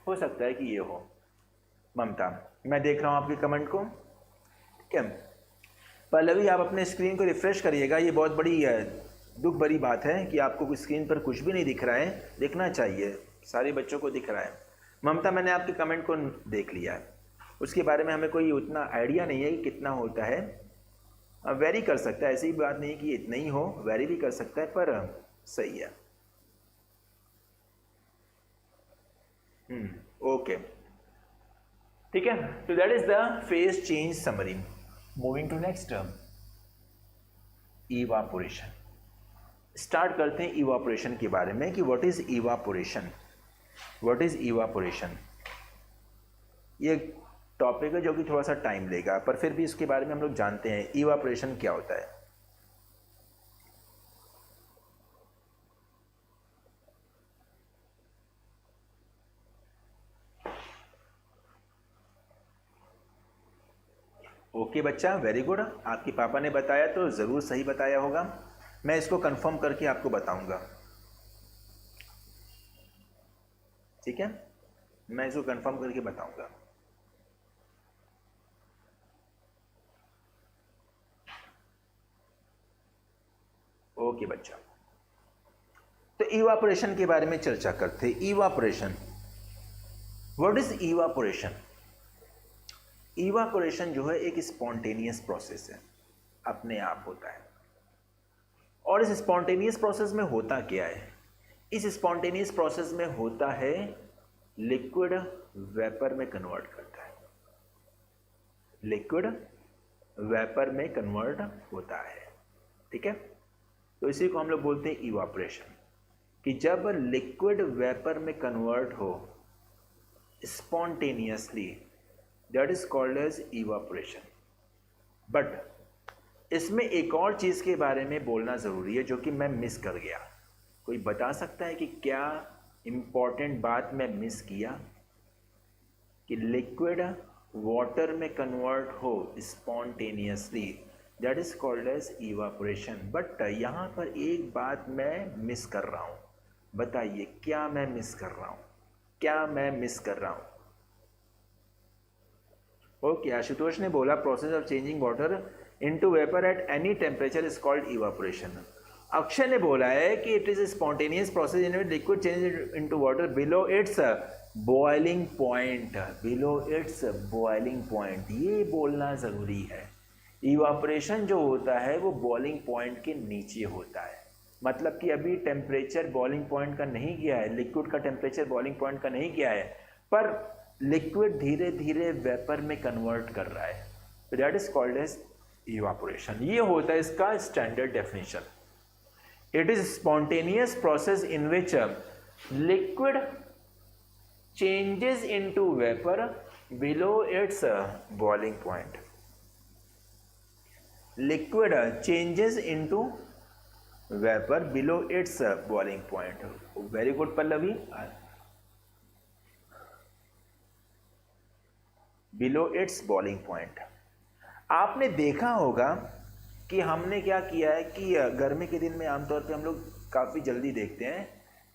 हो सकता है कि ये हो। ममता, मैं देख रहा हूँ आपके कमेंट को, ठीक है। पल्लवी, आप अपने स्क्रीन को रिफ्रेश करिएगा। ये बहुत बड़ी दुख भरी बात है कि आपको स्क्रीन पर कुछ भी नहीं दिख रहा है, दिखना चाहिए, सारे बच्चों को दिख रहा है। ममता, मैंने आपके कमेंट को देख लिया है, उसके बारे में हमें कोई उतना आइडिया नहीं है कि कितना होता है। वेरी कर सकता है, ऐसी बात नहीं कि इतना ही हो, वेरी भी कर सकता है, पर सही है। ओके, ठीक है। तो that is the phase change summary. Moving to next term, evaporation. Start करते हैं इवापोरेशन के बारे में कि what is evaporation. What is evaporation, ये टॉपिक है जो कि थोड़ा सा टाइम लेगा, पर फिर भी इसके बारे में हम लोग जानते हैं इवापोरेशन क्या होता है। ओके बच्चा, वेरी गुड। आपके पापा ने बताया तो ज़रूर सही बताया होगा, मैं इसको कंफर्म करके आपको बताऊंगा, ठीक है। मैं इसको कंफर्म करके बताऊंगा। ओके बच्चा, तो इवापोरेशन के बारे में चर्चा करते हैं। Evaporation, what is evaporation. Evaporation जो है एक स्पॉन्टेनियस प्रोसेस है, अपने आप होता है। और इस स्पॉन्टेनियस प्रोसेस में होता क्या है, इस स्पॉन्टेनियस प्रोसेस में होता है लिक्विड वेपर में कन्वर्ट करता है, लिक्विड वेपर में कन्वर्ट होता है, ठीक है। तो इसी को हम लोग बोलते हैं इवापोरेशन, कि जब लिक्विड वेपर में कन्वर्ट हो spontaneously, that is called as evaporation. But इसमें एक और चीज़ के बारे में बोलना ज़रूरी है जो कि मैं मिस कर गया। कोई बता सकता है कि क्या इम्पॉर्टेंट बात मैं मिस किया, कि लिक्विड वाटर में कन्वर्ट हो spontaneously, that is called as evaporation. But यहाँ पर एक बात मैं मिस कर रहा हूँ, बताइए क्या मैं मिस कर रहा हूँ, क्या मैं मिस कर रहा हूँ। ओके, आशुतोष ने बोला process of changing water into vapour at any temperature is called evaporation. Akshay ने बोला है कि it is a spontaneous process in which liquid change into water below its boiling point, below its boiling point, ये बोलना ज़रूरी है। Evaporation जो होता है वो बॉइलिंग पॉइंट के नीचे होता है, मतलब कि अभी टेम्परेचर बॉइलिंग पॉइंट का नहीं गया है, लिक्विड का टेम्परेचर बॉइलिंग पॉइंट का नहीं गया है, पर लिक्विड धीरे धीरे वेपर में कन्वर्ट कर रहा है, तो that is called as evaporation. ये होता है इसका standard definition. It is spontaneous process in which liquid changes into vapour below its boiling point, liquid changes into vapour below its boiling point. Very good Pallavi, below its boiling point. आपने देखा होगा कि हमने क्या किया है कि गर्मी के दिन में आमतौर पे हम लोग काफ़ी जल्दी देखते हैं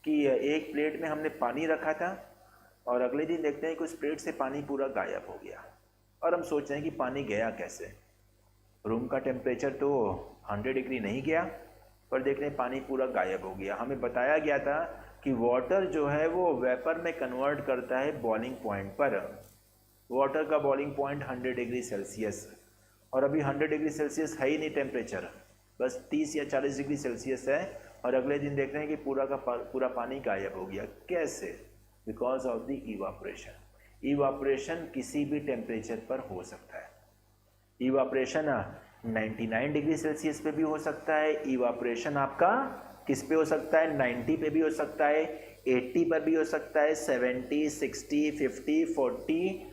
कि एक प्लेट में हमने पानी रखा था और अगले दिन देखते हैं कि उस प्लेट से पानी पूरा गायब हो गया, और हम सोच रहे हैं कि पानी गया कैसे। रूम का टेम्परेचर तो 100 डिग्री नहीं गया, पर देख रहे हैं पानी पूरा गायब हो गया। हमें बताया गया था कि वाटर जो है वो वेपर में कन्वर्ट करता है बॉइलिंग पॉइंट पर। वाटर का बॉइलिंग पॉइंट 100 डिग्री सेल्सियस, और अभी 100 डिग्री सेल्सियस है ही नहीं टेम्परेचर, बस 30 या 40 डिग्री सेल्सियस है, और अगले दिन देख रहे हैं कि पूरा पानी गायब हो गया। कैसे? Because of the evaporation. Evaporation किसी भी टेम्परेचर पर हो सकता है। इवापोरेशन 99 डिग्री सेल्सियस पे भी हो सकता है। इवापोरेशन आपका किस पे हो सकता है? 90 पे भी हो सकता है, 80 पर भी हो सकता है, 70, 60, 50, 40,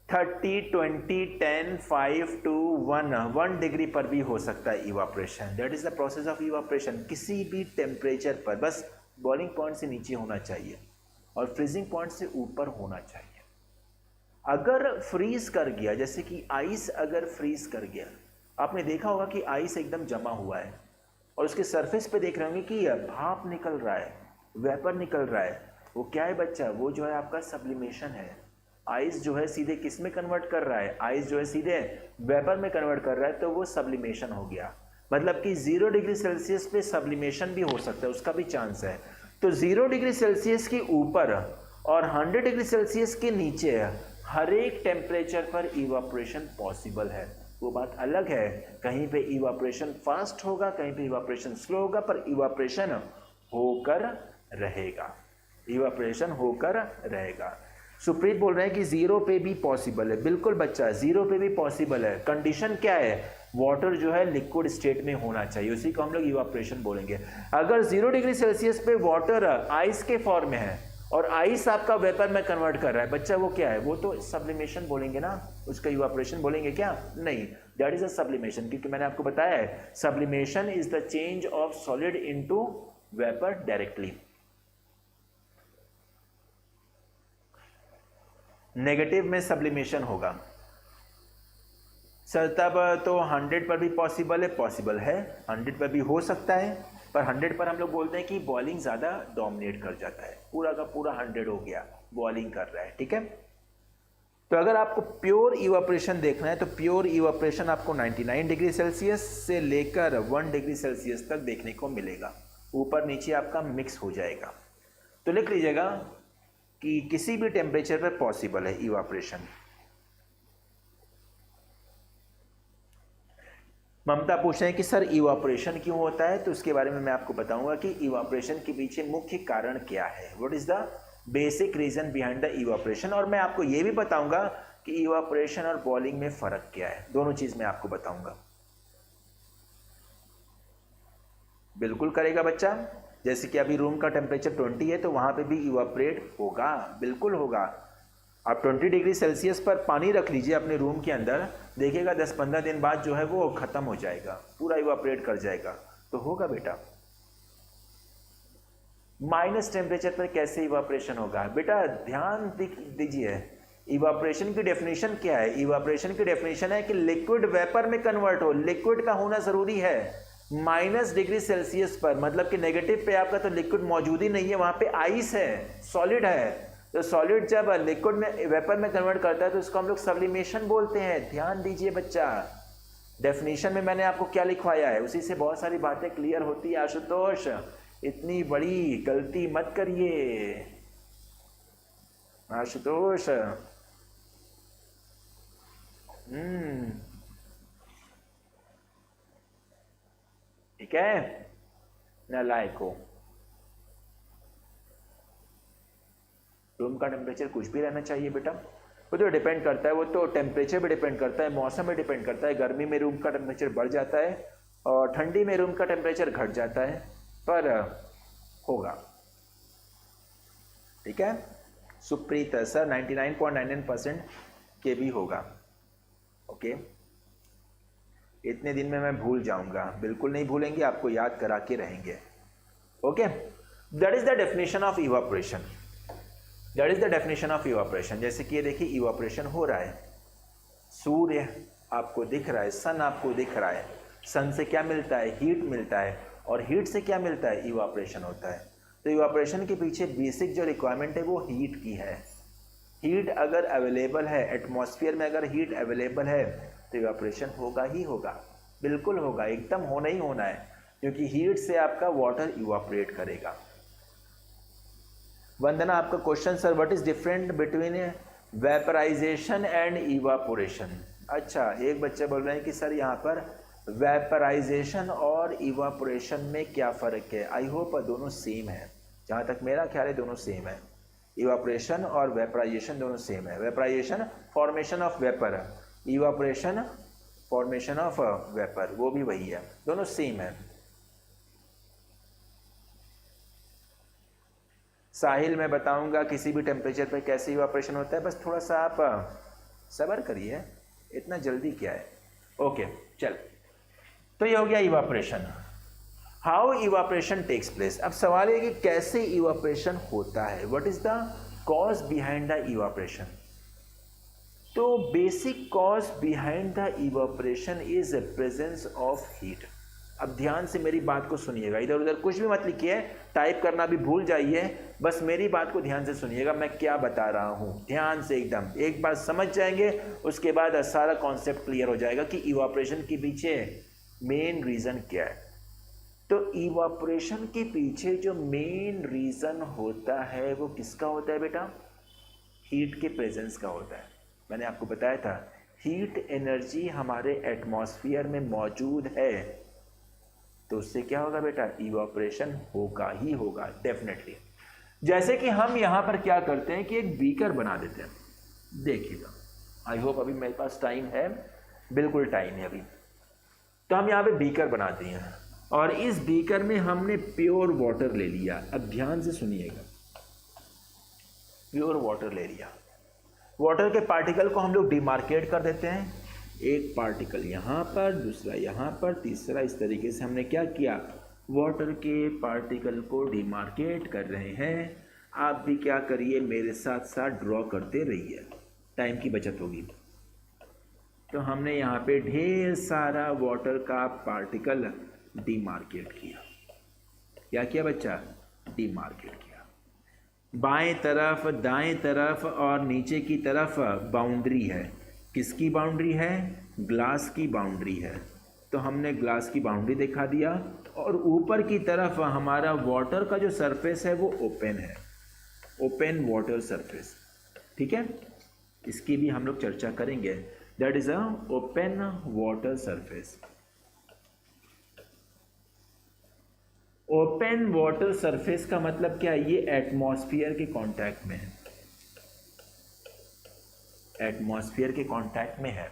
30, 20, 10, 5, 2, 1 डिग्री पर भी हो सकता है evaporation. That is the process of evaporation. किसी भी टेम्परेचर पर, बस बॉइलिंग पॉइंट से नीचे होना चाहिए और फ्रीजिंग पॉइंट से ऊपर होना चाहिए। अगर फ्रीज कर गया, जैसे कि आइस अगर फ्रीज कर गया, आपने देखा होगा कि आइस एकदम जमा हुआ है और उसके सरफेस पे देख रहे होंगे कि भाप निकल रहा है, वेपर निकल रहा है। वो क्या है बच्चा? वो जो है आपका सब्लिमेशन है। आइस जो है सीधे किस में कन्वर्ट कर रहा है? आइस जो है सीधे वेपर में कन्वर्ट कर रहा है, तो वो सब्लिमेशन हो गया। मतलब कि 0 डिग्री सेल्सियस पे सब्लिमेशन भी हो सकता है, उसका भी चांस है। तो 0 डिग्री सेल्सियस के ऊपर और 100 डिग्री सेल्सियस के नीचे हर एक टेम्परेचर पर इवापोरेशन पॉसिबल है। वो बात अलग है, कहीं पे इवापोरेशन फास्ट होगा, कहीं पे इवापोरेशन स्लो होगा, पर इवापोरेशन होकर रहेगा। इवापोरेशन होकर रहेगा। सुप्रीत बोल रहे हैं कि 0 पे भी पॉसिबल है। बिल्कुल बच्चा, 0 पे भी पॉसिबल है। कंडीशन क्या है? वाटर जो है लिक्विड स्टेट में होना चाहिए, उसी को हम लोग इवापोरेशन बोलेंगे। अगर 0 डिग्री सेल्सियस पे वाटर आइस के फॉर्म में है और आइस आपका वेपर में कन्वर्ट कर रहा है, बच्चा वो क्या है? वो तो सब्लिमेशन बोलेंगे ना, उसका इवापोरेशन बोलेंगे क्या? नहीं, दैट इज अ सब्लिमेशन। क्योंकि मैंने आपको बताया है sublimation is the change of solid into vapour directly. Negative में सब्लिमेशन होगा सर, तब तो 100 पर भी पॉसिबल है, 100 पर भी हो सकता है, पर 100 पर हम लोग बोलते हैं कि बॉइलिंग ज़्यादा डोमिनेट कर जाता है, पूरा का पूरा 100 हो गया, बॉइलिंग कर रहा है, ठीक है। तो अगर आपको प्योर इवापोरेशन देखना है तो प्योर इवापोरेशन आपको 99 डिग्री सेल्सियस से लेकर 1 डिग्री सेल्सियस तक देखने को मिलेगा, ऊपर नीचे आपका मिक्स हो जाएगा। तो लिख लीजिएगा कि किसी भी टेम्परेचर पर पॉसिबल है इवापोरेशन। ममता पूछ रहे हैं कि सर इवापोरेशन क्यों होता है, तो उसके बारे में मैं आपको बताऊंगा कि इवापोरेशन के पीछे मुख्य कारण क्या है, what is the basic reason behind the evaporation. और मैं आपको यह भी बताऊंगा कि इवापोरेशन और बॉइलिंग में फर्क क्या है, दोनों चीज मैं आपको बताऊंगा। बिल्कुल करेगा बच्चा, जैसे कि अभी रूम का टेम्परेचर 20 है तो वहां पे भी इवापोरेट होगा, बिल्कुल होगा। आप 20 डिग्री सेल्सियस पर पानी रख लीजिए अपने रूम के अंदर, देखिएगा 10-15 दिन बाद जो है वो खत्म हो जाएगा, पूरा इवापोरेट कर जाएगा, तो होगा बेटा। माइनस टेम्परेचर पर कैसे इवापोरेशन होगा बेटा, ध्यान दीजिए। इवापोरेशन की डेफिनेशन क्या है? इवापोरेशन की डेफिनेशन है कि लिक्विड वेपर में कन्वर्ट हो, लिक्विड का होना जरूरी है माइनस डिग्री सेल्सियस पर, मतलब कि नेगेटिव पे आपका तो लिक्विड मौजूद ही नहीं है, वहां पे आइस है, सॉलिड है। तो सॉलिड जब लिक्विड में वेपर में कन्वर्ट करता है तो उसको हम लोग सब्लिमेशन बोलते हैं। ध्यान दीजिए बच्चा, डेफिनेशन में मैंने आपको क्या लिखवाया है उसी से बहुत सारी बातें क्लियर होती है। आशुतोष, इतनी बड़ी गलती मत करिए आशुतोष। ठीक है, नालायक हो। रूम का टेम्परेचर कुछ भी रहना चाहिए बेटा, वो तो डिपेंड करता है, वो तो टेम्परेचर पे डिपेंड करता है, मौसम पे डिपेंड करता है। गर्मी में रूम का टेम्परेचर बढ़ जाता है और ठंडी में रूम का टेम्परेचर घट जाता है, पर होगा, ठीक है। सुप्रीत सर 99.99% के भी होगा, ओके। इतने दिन में मैं भूल जाऊंगा, बिल्कुल नहीं भूलेंगे, आपको याद करा के रहेंगे, okay. That is the definition of evaporation, that is the definition of evaporation. जैसे कि ये देखिए इवापोरेशन हो रहा है, सूर्य आपको दिख रहा है, सन आपको दिख रहा है, सन से क्या मिलता है? हीट मिलता है, और हीट से क्या मिलता है? इवापोरेशन होता है। तो इवापोरेशन के पीछे बेसिक जो रिक्वायरमेंट है वो हीट की है। हीट अगर अवेलेबल है, एटमॉस्फेयर में अगर हीट अवेलेबल है तो इवापोरेशन होगा ही होगा, बिल्कुल होगा, एकदम होना ही होना है, क्योंकि हीट से आपका वाटर इवापोरेट करेगा। वंदना आपका question sir what is different between vaporization and evaporation. अच्छा, एक बच्चे बोल रहे हैं कि सर यहाँ पर वेपराइजेशन और इवापोरेशन में क्या फ़र्क है। आई होप दोनों सेम है, जहाँ तक मेरा ख्याल है दोनों सेम है। इवापोरेशन और वेपराइजेशन दोनों सेम है। Vaporization formation of vapour, evaporation formation of vapour, वो भी वही है, दोनों सेम है। साहिल मैं बताऊंगा किसी भी टेम्परेचर पे कैसे इवापोरेशन होता है, बस थोड़ा सा आप सब्र करिए, इतना जल्दी क्या है। ओके चल, तो ये हो गया evaporation. How evaporation takes place. अब सवाल है कि कैसे इवापोरेशन होता है, what is the cause behind the evaporation. तो basic cause behind the evaporation is presence of heat. अब ध्यान से मेरी बात को सुनिएगा, इधर उधर कुछ भी मत लिखिए, टाइप करना भी भूल जाइए, बस मेरी बात को ध्यान से सुनिएगा, मैं क्या बता रहा हूँ ध्यान से एकदम। एक बार समझ जाएंगे उसके बाद सारा कॉन्सेप्ट क्लियर हो जाएगा कि इवापोरेशन के पीछे मेन रीज़न क्या है। तो इवापोरेशन के पीछे जो मेन रीज़न होता है वो किसका होता है बेटा? हीट के प्रेजेंस का होता है। मैंने आपको बताया था हीट एनर्जी हमारे एटमॉस्फेयर में मौजूद है, तो उससे क्या होगा बेटा? इवापोरेशन होगा ही होगा डेफिनेटली। जैसे कि हम यहाँ पर क्या करते हैं कि एक बीकर बना देते हैं, देखिएगा, आई होप अभी मेरे पास टाइम है, बिल्कुल टाइम है अभी। तो हम यहाँ पे बीकर बनाते हैं और इस बीकर में हमने प्योर वाटर ले लिया। अब ध्यान से सुनिएगा, प्योर वाटर ले लिया, वाटर के पार्टिकल को हम लोग डिमार्केट कर देते हैं, एक पार्टिकल यहाँ पर, दूसरा यहाँ पर, तीसरा, इस तरीके से हमने क्या किया, वाटर के पार्टिकल को डिमार्केट कर रहे हैं। आप भी क्या करिए, मेरे साथ साथ ड्रॉ करते रहिए, टाइम की बचत होगी। तो हमने यहाँ पे ढेर सारा वाटर का पार्टिकल डिमार्केट किया। क्या किया बच्चा? डिमार्केट किया। बाएं तरफ, दाएं तरफ और नीचे की तरफ बाउंड्री है। किसकी बाउंड्री है? ग्लास की बाउंड्री है। तो हमने ग्लास की बाउंड्री दिखा दिया और ऊपर की तरफ हमारा वाटर का जो सरफेस है वो ओपन है, ओपन वाटर सरफेस। ठीक है, इसकी भी हम लोग चर्चा करेंगे। That is a open water surface. Open water surface का मतलब क्या है? ये एटमॉस्फेयर के कांटेक्ट में है, एटमॉस्फेयर के कांटेक्ट में है,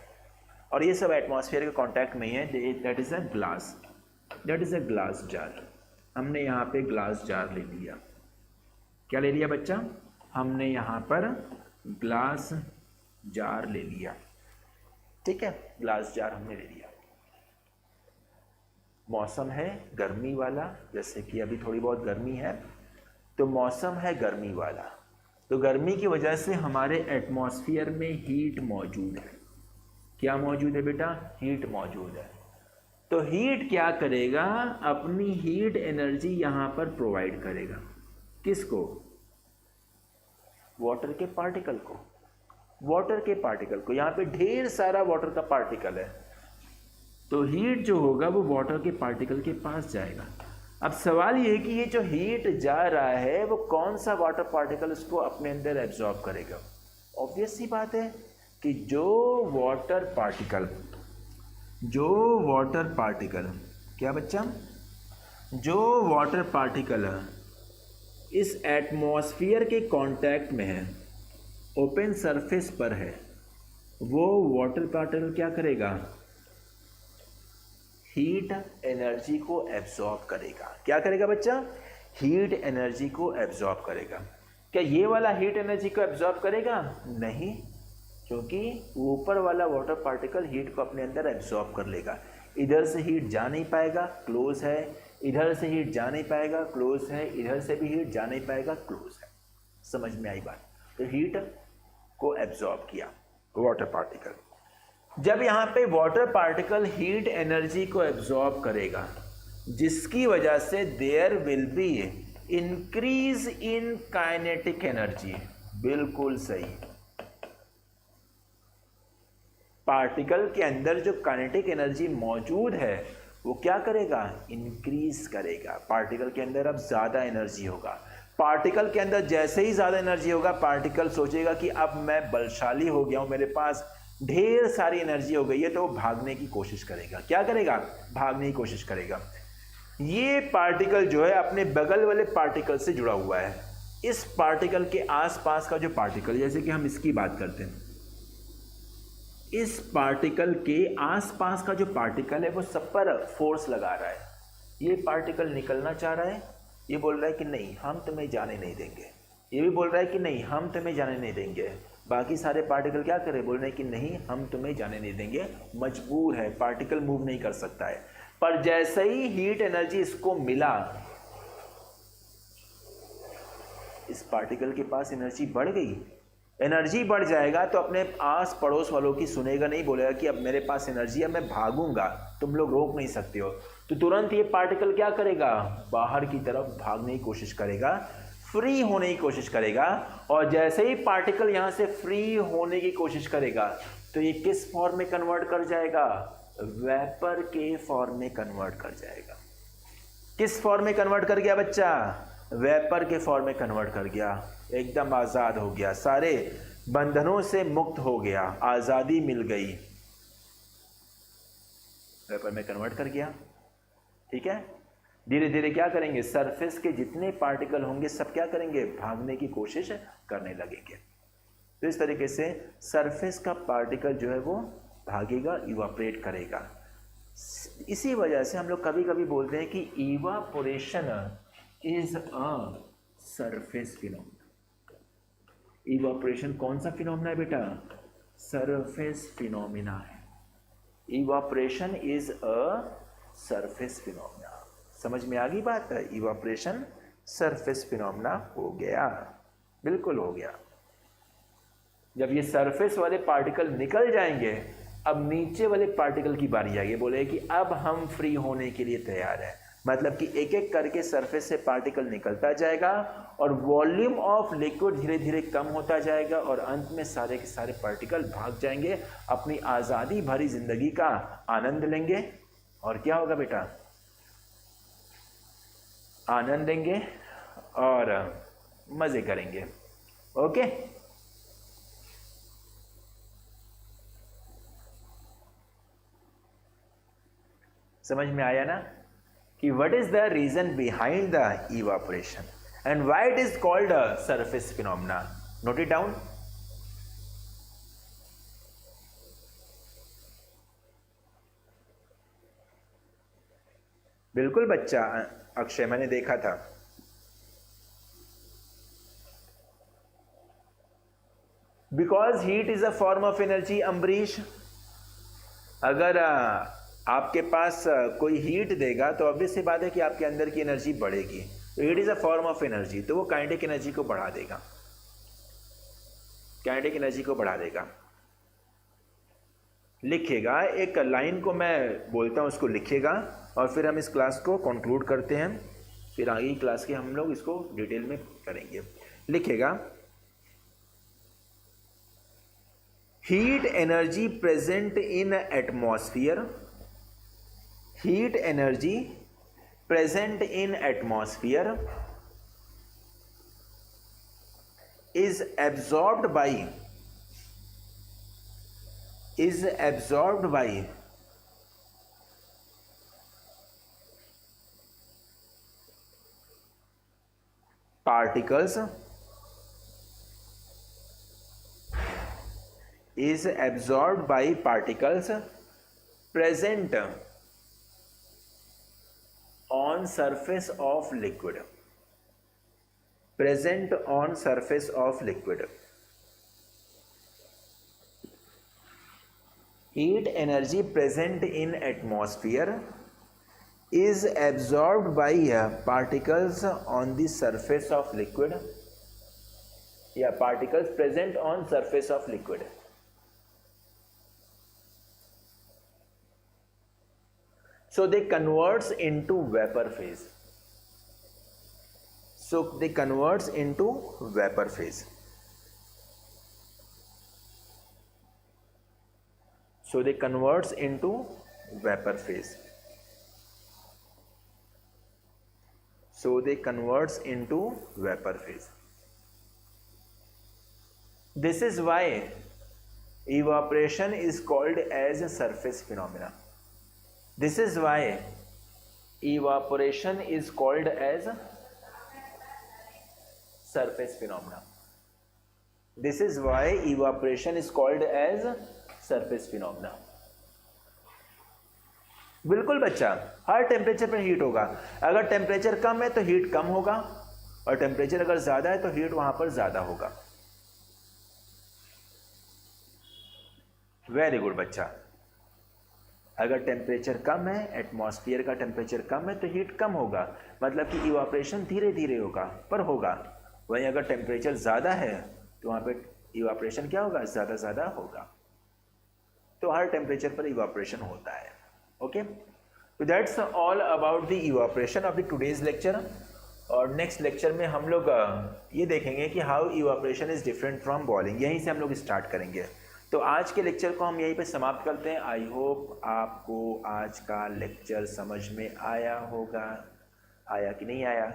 और ये सब एटमॉस्फेयर के कांटेक्ट में ही है। That is a glass, that is a glass jar. हमने यहाँ पे ग्लास जार ले लिया। क्या ले लिया बच्चा? हमने यहाँ पर ग्लास जार ले लिया। ठीक है, ग्लास जार हमने ले लिया। मौसम है गर्मी वाला, जैसे कि अभी थोड़ी बहुत गर्मी है, तो मौसम है गर्मी वाला, तो गर्मी की वजह से हमारे एटमॉस्फेयर में हीट मौजूद है। क्या मौजूद है बेटा? हीट मौजूद है। तो हीट क्या करेगा? अपनी हीट एनर्जी यहाँ पर प्रोवाइड करेगा। किसको? वाटर के पार्टिकल को, वाटर के पार्टिकल को। यहाँ पे ढेर सारा वाटर का पार्टिकल है, तो हीट जो होगा वो वाटर के पार्टिकल के पास जाएगा। अब सवाल ये है कि ये जो हीट जा रहा है वो कौन सा वाटर पार्टिकल उसको अपने अंदर एब्जॉर्ब करेगा? ऑब्वियस सी बात है कि जो वाटर पार्टिकल क्या बच्चा? जो वाटर पार्टिकल इस एटमॉस्फेयर के कांटेक्ट में है, ओपन सरफेस पर है, वो वाटर पार्टिकल क्या करेगा? हीट एनर्जी को एब्जॉर्ब करेगा। क्या करेगा बच्चा? हीट एनर्जी को एब्जॉर्ब करेगा। क्या ये वाला हीट एनर्जी को एब्जॉर्ब करेगा? नहीं, क्योंकि ऊपर वाला वाटर पार्टिकल हीट को अपने अंदर एब्जॉर्ब कर लेगा। इधर से हीट जा नहीं पाएगा, क्लोज है, इधर से हीट जा नहीं पाएगा, क्लोज है, इधर से भी हीट जा नहीं पाएगा, क्लोज है। समझ में आई बात? तो हीट को एब्जॉर्ब किया वाटर पार्टिकल। जब यहाँ पे वाटर पार्टिकल हीट एनर्जी को एब्जॉर्ब करेगा, जिसकी वजह से there will be increase in kinetic energy. बिल्कुल सही, पार्टिकल के अंदर जो काइनेटिक एनर्जी मौजूद है वो क्या करेगा? इंक्रीज करेगा। पार्टिकल के अंदर अब ज़्यादा एनर्जी होगा। पार्टिकल के अंदर जैसे ही ज़्यादा एनर्जी होगा, पार्टिकल सोचेगा कि अब मैं बलशाली हो गया हूँ, मेरे पास ढेर सारी एनर्जी हो गई है, तो वो भागने की कोशिश करेगा। क्या करेगा? भागने की कोशिश करेगा। ये पार्टिकल जो है अपने बगल वाले पार्टिकल से जुड़ा हुआ है। इस पार्टिकल के आसपास का जो पार्टिकल, जैसे कि हम इसकी बात करते हैं, इस पार्टिकल के आसपास का जो पार्टिकल है वो सब पर फोर्स लगा रहा है। ये पार्टिकल निकलना चाह रहा है, ये बोल रहा है कि नहीं हम तुम्हें जाने नहीं देंगे, ये भी बोल रहा है कि नहीं हम तुम्हें जाने नहीं देंगे। बाकी सारे पार्टिकल क्या करें, बोल रहे हैं कि नहीं हम तुम्हें जाने नहीं देंगे, मजबूर है, पार्टिकल मूव नहीं कर सकता है। पर जैसे ही हीट एनर्जी इसको मिला, इस पार्टिकल के पास एनर्जी बढ़ गई। एनर्जी बढ़ जाएगा तो अपने आस पड़ोस वालों की सुनेगा नहीं, बोलेगा कि अब मेरे पास एनर्जी है मैं भागूंगा, तुम लोग रोक नहीं सकते हो। तो तुरंत ये पार्टिकल क्या करेगा, बाहर की तरफ भागने की कोशिश करेगा, फ्री होने की कोशिश करेगा। और जैसे ही पार्टिकल यहां से फ्री होने की कोशिश करेगा तो ये किस फॉर्म में कन्वर्ट कर जाएगा, वेपर के फॉर्म में कन्वर्ट कर जाएगा। किस फॉर्म में कन्वर्ट कर गया बच्चा, वेपर के फॉर्म में कन्वर्ट कर गया, एकदम आज़ाद हो गया, सारे बंधनों से मुक्त हो गया, आज़ादी मिल गई, वेपर में कन्वर्ट कर गया। ठीक है, धीरे धीरे क्या करेंगे, सरफेस के जितने पार्टिकल होंगे सब क्या करेंगे, भागने की कोशिश करने लगेंगे। तो इस तरीके से सरफेस का पार्टिकल जो है वो भागेगा, इवापोरेट करेगा। इसी वजह से हम लोग कभी कभी बोलते हैं कि evaporation is a surface phenomena. Evaporation कौन सा फिनोमेना है बेटा, सरफेस फिनोमेना है। Evaporation is a surface phenomena. समझ में आ गई बात है, इवापोरेशन सरफेस फिनोमेना हो गया, बिल्कुल हो गया। जब ये सरफेस वाले पार्टिकल निकल जाएंगे, अब नीचे वाले पार्टिकल की बारी आएगी, बोले कि अब हम फ्री होने के लिए तैयार हैं। मतलब कि एक एक करके सरफेस से पार्टिकल निकलता जाएगा और वॉल्यूम ऑफ लिक्विड धीरे धीरे कम होता जाएगा और अंत में सारे के सारे पार्टिकल भाग जाएंगे, अपनी आज़ादी भरी जिंदगी का आनंद लेंगे। और क्या होगा बेटा, आनंद लेंगे और मजे करेंगे। ओके, समझ में आया ना कि what is the reason behind the evaporation and why it is called a surface phenomena. Note it down. बिल्कुल बच्चा अक्षय, मैंने देखा था। Because heat is a form of energy. Ambrish, अगर आपके पास कोई हीट देगा तो ऑब्वियस सी बात है कि आपके अंदर की एनर्जी बढ़ेगी। तो heat is a form of energy, तो वो काइनेटिक एनर्जी को बढ़ा देगा, काइनेटिक एनर्जी को बढ़ा देगा। लिखेगा, एक लाइन को मैं बोलता हूं उसको लिखेगा और फिर हम इस क्लास को कंक्लूड करते हैं, फिर आगे की क्लास के हम लोग इसको डिटेल में करेंगे। लिखेगा, heat energy present in atmosphere, heat energy present in atmosphere is absorbed by particles, is absorbed by particles present on surface of liquid, present on surface of liquid. Heat energy present in atmosphere is absorbed by particles on the surface of liquid. Yeah, particles present on surface of liquid. So they converts into vapor phase. So they converts into vapor phase. So they converts into vapor phase. So they converts into vapor phase. This is why evaporation is called as a surface phenomena. This is why evaporation is called as surface phenomena. This is why evaporation is called as surface phenomena. बिल्कुल बच्चा, हर temperature पर heat होगा। अगर temperature कम है तो heat कम होगा, और temperature अगर ज़्यादा है तो हीट वहाँ पर ज़्यादा होगा। वेरी गुड बच्चा। अगर टेम्परेचर कम है, एटमॉस्फेयर का टेम्परेचर कम है तो हीट कम होगा, मतलब कि इवापोरेशन धीरे धीरे होगा पर होगा। वहीं अगर टेम्परेचर ज़्यादा है तो वहाँ पे इवापोरेशन क्या होगा, ज़्यादा ज़्यादा होगा। तो हर टेम्परेचर पर इवापोरेशन होता है। ओके, तो that's all about the evaporation of the today's lecture. और नेक्स्ट लेक्चर में हम लोग ये देखेंगे कि how evaporation is different from boiling. यहीं से हम लोग स्टार्ट करेंगे। तो आज के लेक्चर को हम यहीं पे समाप्त करते हैं। आई होप आपको आज का लेक्चर समझ में आया होगा। आया कि नहीं आया?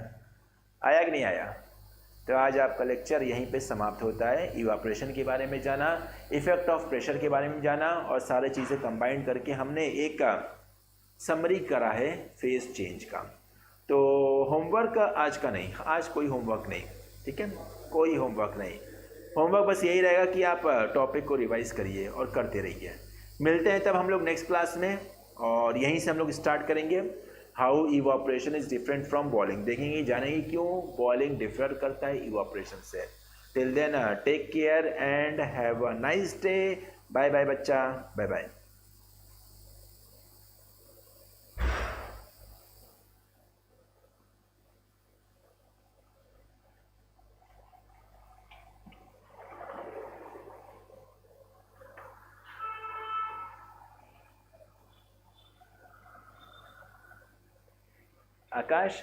आया कि नहीं आया? तो आज आपका लेक्चर यहीं पे समाप्त होता है। इवापोरेशन के बारे में जाना, इफेक्ट ऑफ प्रेशर के बारे में जाना, और सारी चीज़ें कंबाइन करके हमने एक समरी करा है फेज चेंज का। तो होमवर्क आज का नहीं, आज कोई होमवर्क नहीं, ठीक है, कोई होमवर्क नहीं। होमवर्क बस यही रहेगा कि आप टॉपिक को रिवाइज करिए और करते रहिए। मिलते हैं तब हम लोग नेक्स्ट क्लास में, और यहीं से हम लोग स्टार्ट करेंगे how evaporation is different from boiling. देखेंगे, जानेंगे क्यों बॉइलिंग डिफर करता है इवापोरेशन से। Till then take care and have a nice day. Bye bye बच्चा, बाय बाय। आकाश।